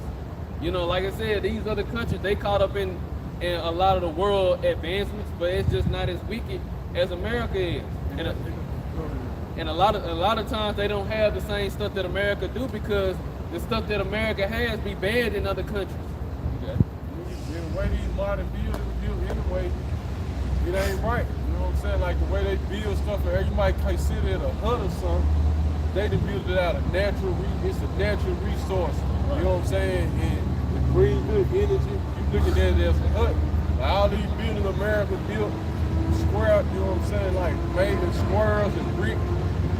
Like I said, these other countries, they caught up in a lot of the world advancements, but it's just not as wicked as America is. And a lot of times they don't have the same stuff that America do, because the stuff that America has be banned in other countries. Okay. The way these modern buildings built anyway, it ain't right. You know what I'm saying? Like the way they build stuff, you might consider it a hut or something. They done built it out of it's a natural resource. Right. You know what I'm saying? And it brings good energy. You look at that as a hut. Like all these buildings America built, square, you know what I'm saying? Like made of squares and brick.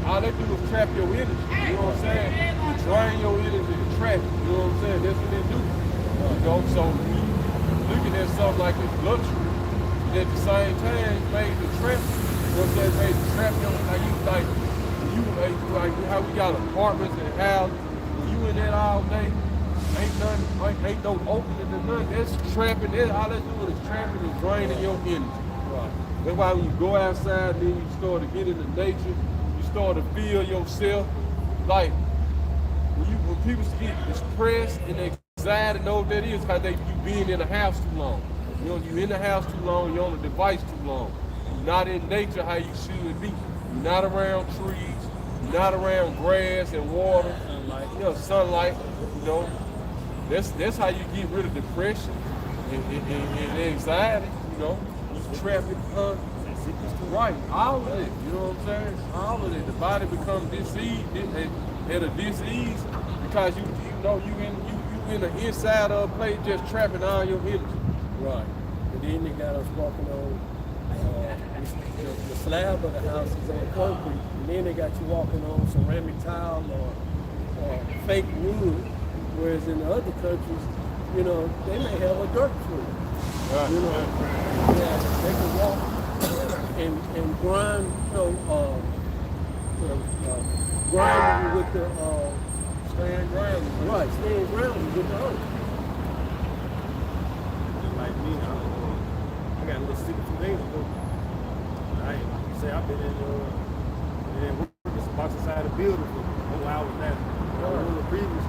All they do is trap your energy. You know what I'm saying? You drain your energy and trap it. You know what I'm saying? That's what they do. So looking at something like this luxury, and at the same time made the trap. You know what I'm saying? Made the trap your like how we got apartments and houses. You in that all day, ain't no opening to nothing. That's trapping. All that's doing is trapping and draining your energy. Right. That's why when you go outside, then you start to get into nature. Start to feel yourself like when people get depressed and anxiety, know what that is, because you been in the house too long. You in the house too long, you're on the device too long. You're not in nature how you should be. You're not around trees, you're not around grass and water, sunlight. That's how you get rid of depression and anxiety. You trap it. Right, all of it, you know what I'm saying? All of it. The body becomes diseased at a disease because you in the inside of a place just trapping all your energy. Right. And then they got us walking on the slab of the house is on concrete, and then they got you walking on ceramic tile or fake wood, whereas in the other countries, they may have a dirt floor. Right. They can walk and grind, grind with the stand ground. Right, stand ground with the earth. Like me, I got a little sick 2 days ago. I've been in this box inside the building for 4 hours now. I was in the previous,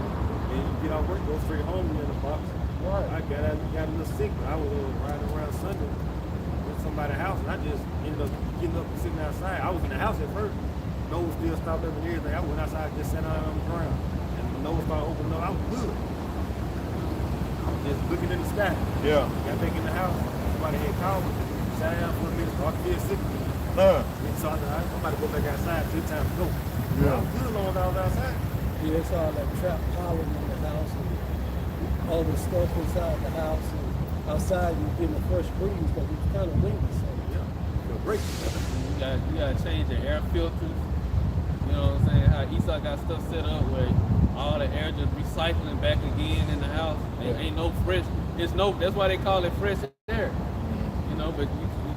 and you get off work, go straight home, you're in the box. Right. I got a little sick. I was riding around Sunday with somebody's house, and I just ended up getting up and sitting outside. I was in the house at first. Nose still stopped up and everything. I went outside, just sat down on the ground, and the nose started opening up. I was good. I was just looking in the sky. Yeah. Got back in the house. Somebody had called me. Sat down for a minute, started to feel sick again. So I thought, I'm about to go back outside. It's time to go. Yeah. I was good long as I was outside. Yeah, it's all that trap pollen in the house and all the stuff inside the house. And outside, you're getting a fresh breeze, but it's kind of windy. So, You're breaking. You gotta change the air filters. You know what I'm saying? How Esau got stuff set up where all the air just recycling back again in the house. There ain't no fresh. That's why they call it fresh air. But you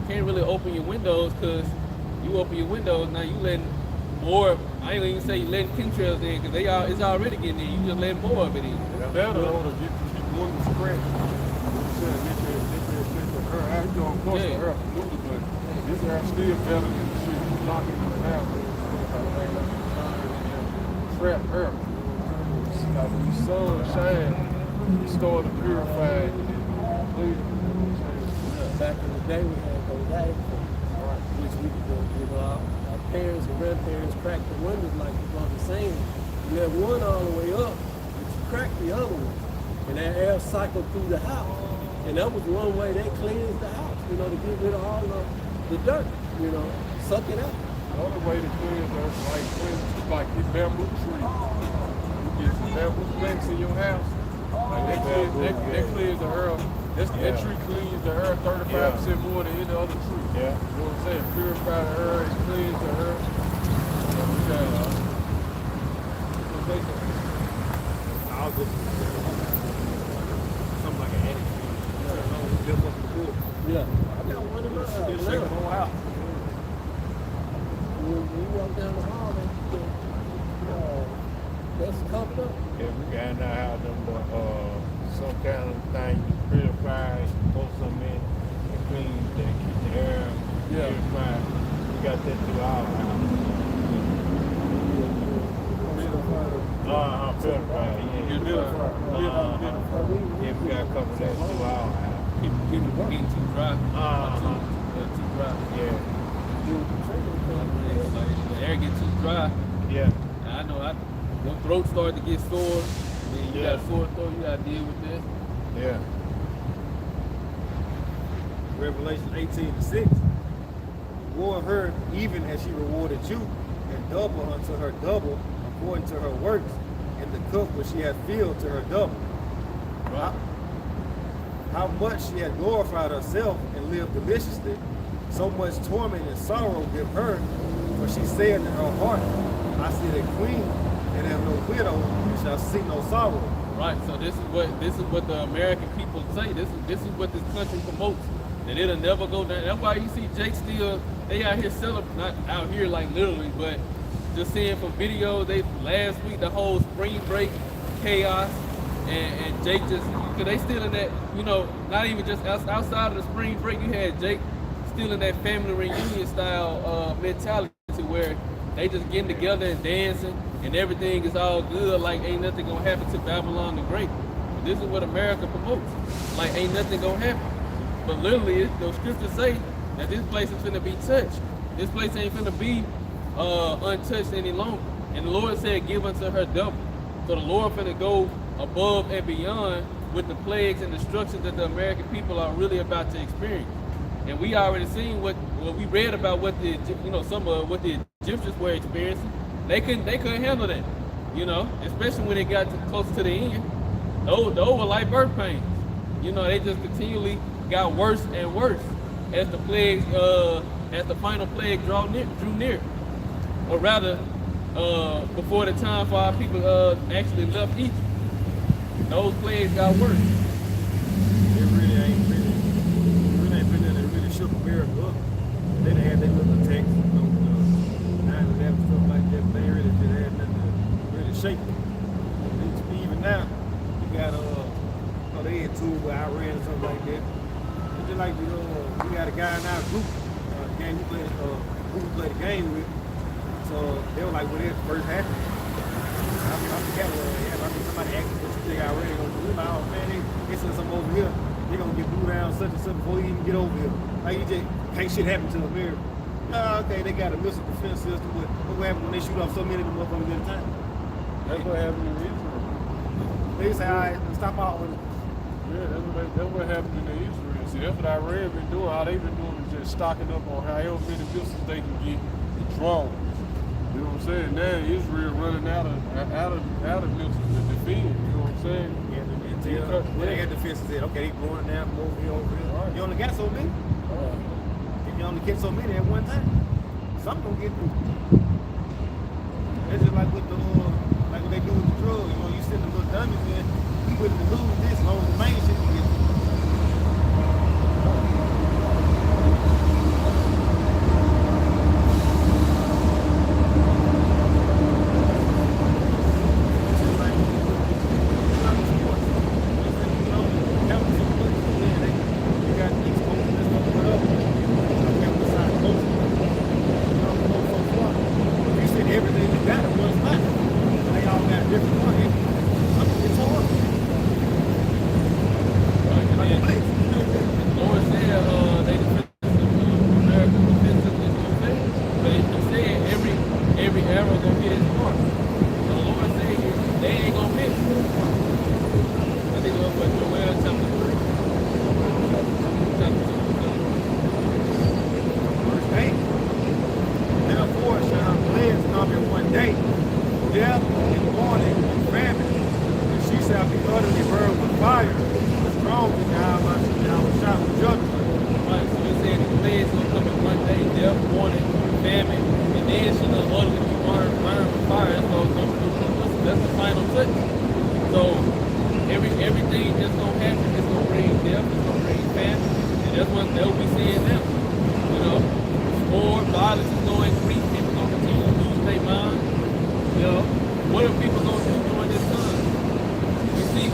can't really open your windows, because you open your windows now, you letting more. I ain't even say you letting chemtrails in, because it's already getting in. You just letting more of it in. It's better to keep going to scratch. Get your air out. You don't flush the air completely, but this air still better than the shit you lock into the house. Trap air. Like when the sun shines, you start to purify it and clean it. back in the day, we had those ag folks, which we could do. Our parents and grandparents cracked the windows like the brother saying. You had one all the way up, but you cracked the other one, and that air cycled through the house. And that was one way they cleansed the house, to get rid of all the dirt, suck it out. other way to cleanse the earth, like the bamboo tree. You get some bamboo planks in your house. Like that cleans the earth. That tree cleans the earth 35% more than any other tree. Yeah. You know what I'm saying? Purify the earth, cleans the earth. Okay. I'll go something like an attic. Built up the wood. Yeah. I got one in my house. Just shake the whole house. When you walk down the hall, that's covered up. Yeah, we got to have them some kind of thing you purify, put some in, and clean, that keep the air purified. We got that through our house. Purified, yeah. Yeah, we got to cover that through our house. People getting too dry. Too dry. Yeah. Like, the air gets too dry. Yeah. I know your throat started to get sore. Then you got a sore throat, you got to deal with that. Yeah. Revelation 18:6. Reward her even as she rewarded you, and double unto her double according to her works, and the cup which she had filled to her double. Right. How much she had glorified herself and lived deliciously, so much torment and sorrow give her, for she said in her heart, I see a queen and am no widow, and shall see no sorrow. Right. So this is what the American people say. This is what this country promotes. That it'll never go down. That's why you see Jake still, they out here celebrating, not out here like literally, but just seeing from videos, they last week the whole spring break chaos, and Jake just, cause they still in that, not even just outside of the spring break, you had Jake still in that family reunion style mentality where they just getting together and dancing and everything is all good, like ain't nothing gonna happen to Babylon the Great. But this is what America promotes, like ain't nothing gonna happen. But literally, those scriptures say that this place is finna be touched. This place ain't finna be untouched any longer. And the Lord said, give unto her double. So the Lord finna go above and beyond with the plagues and destruction that the American people are really about to experience. And we already seen what we read about what some of what the Egyptians were experiencing. They couldn't handle that, especially when it got close to the end. Those were like birth pains. They just continually got worse and worse as the plagues, as the final plague drew near, or rather, before the time for our people actually left Egypt. Those plagues got worse. It really ain't been nothing that really shook America up. They done had their little attacks, 9/11 stuff like that, but they really just had nothing to really shake it. Even now, you got they had two with Iran and stuff like that. It's just like we got a guy in our group, the game who played the game with. So they were like, when it first happened, I forgot what it happened. I mean, somebody asked me what you think Iran gonna do. Like, oh man, they send something over here. They gonna get blew down such and such before they even get over here. Like you just can't shit happen to America. Okay, they got a missile defense system, but what will happen when they shoot off so many of them motherfuckers at a time? That's what happened in Israel. They say, all right, stop out with it. Yeah, that's what happened in Israel. See, that's what Iran been doing. All they been doing is just stocking up on however many missiles they can get the drones. You know what I'm saying? Now Israel running out of missiles to defend. You know what I'm saying? Yeah, when they had defenses, said, okay, they blowing it down from over here, over here. Right. You only got so many. You only get so many at one time. Something gonna get through. It's just like with like what they do with the drugs. You send the little dummies in, you willing to lose this as long as the main shit can get through. come in one day. Death and mourning and famine. And she shall be utterly burned with fire. Strong in the hour shot with judgment. Right, so it said the plagues gonna come in one day, death, mourning, famine, and then she gonna utterly be burned with fire. That's the final touch. So everything that's gonna happen is gonna bring death, it's gonna bring famine, and that's what they'll be seeing now. You know, war, violence is gonna increase, people gonna continue to lose their mind. You know, what are people gonna do during this time? We see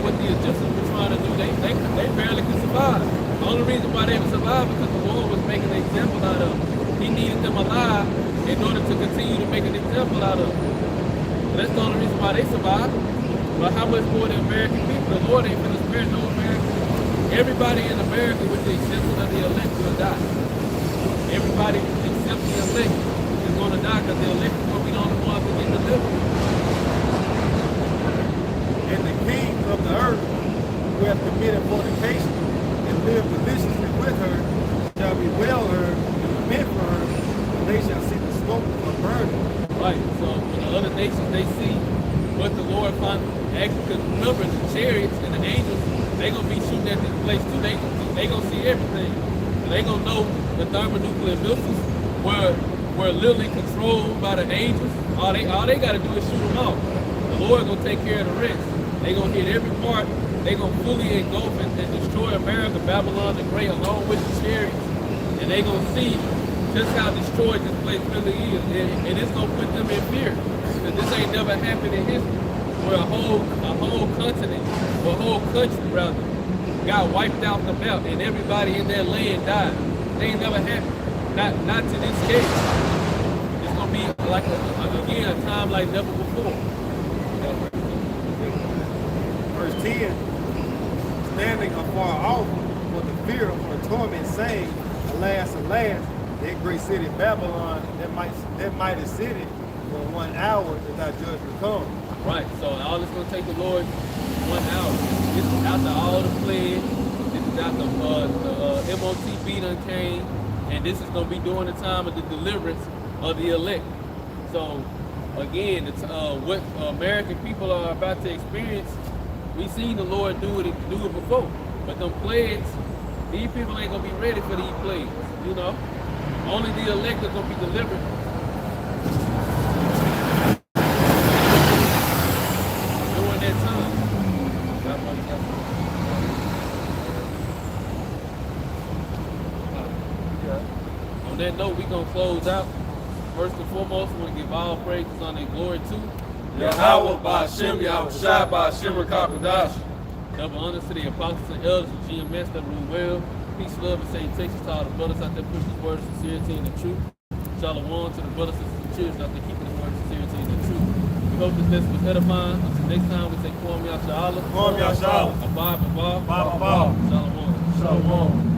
what the Egyptians were trying to do. They barely could survive. The only reason why they would survive because the Lord was making an example out of them. He needed them alive in order to continue to make an example out of them. And that's the only reason why they survived. But how much more the American people? The Lord ain't gonna spare no Americans. Everybody in America, with the exception of the elect, will die. Everybody except the elect is gonna die because the elect is gonna be the only ones who get delivered. And the king of the earth, who hath committed fornication and lived deliciously with her, shall bewail her and lament for her, and they shall see the smoke of burning. Right, so when the other nations, they see what the Lord found, actually, because remember, the chariots and the angels, they going to be shooting at this place too. They going to see everything. They going to know the thermonuclear missiles were literally controlled by the angels. All they got to do is shoot them off. The Lord going to take care of the rest. They going to hit every part. They going to fully engulf and destroy America, Babylon the Great, along with the chariots. And they going to see just how destroyed this place really is. And it's going to put them in fear. Because this ain't never happened in history. Where a whole continent, or a whole country rather, got wiped out the map and everybody in that land died. They ain't never happened. Not to this case. It's gonna be like a time like never before. Verse 10, standing afar off for the fear of her torment, saying, Alas, alas, that great city Babylon, that mighty city, for 1 hour that thy judgment come. Right, so all it's gonna take the Lord 1 hour. This is after all the plagues. This is after the MOTB done came, and this is gonna be during the time of the deliverance of the elect. So again, what American people are about to experience, we seen the Lord do it before. But them plagues, these people ain't gonna be ready for these plagues. You know, only the elect are gonna be delivered. On that note, we're going to close out. First and foremost, we want to give all praises, honor, and glory to Yahweh Ba'Shem, Yahweh Shai Ba'Shem Rakakadash. double honors to the apostles and elders of GMS that rule well. Peace, love, and St. Texas to all the brothers out there pushing this word of sincerity and the truth. Shalom to the brothers and sisters out there keeping this word of sincerity and the truth. We hope this lesson was edifying. Until next time, we say Kwam Yashala. Kwam Yashala. Abba, Abba. Abba. Shalom. Shalom.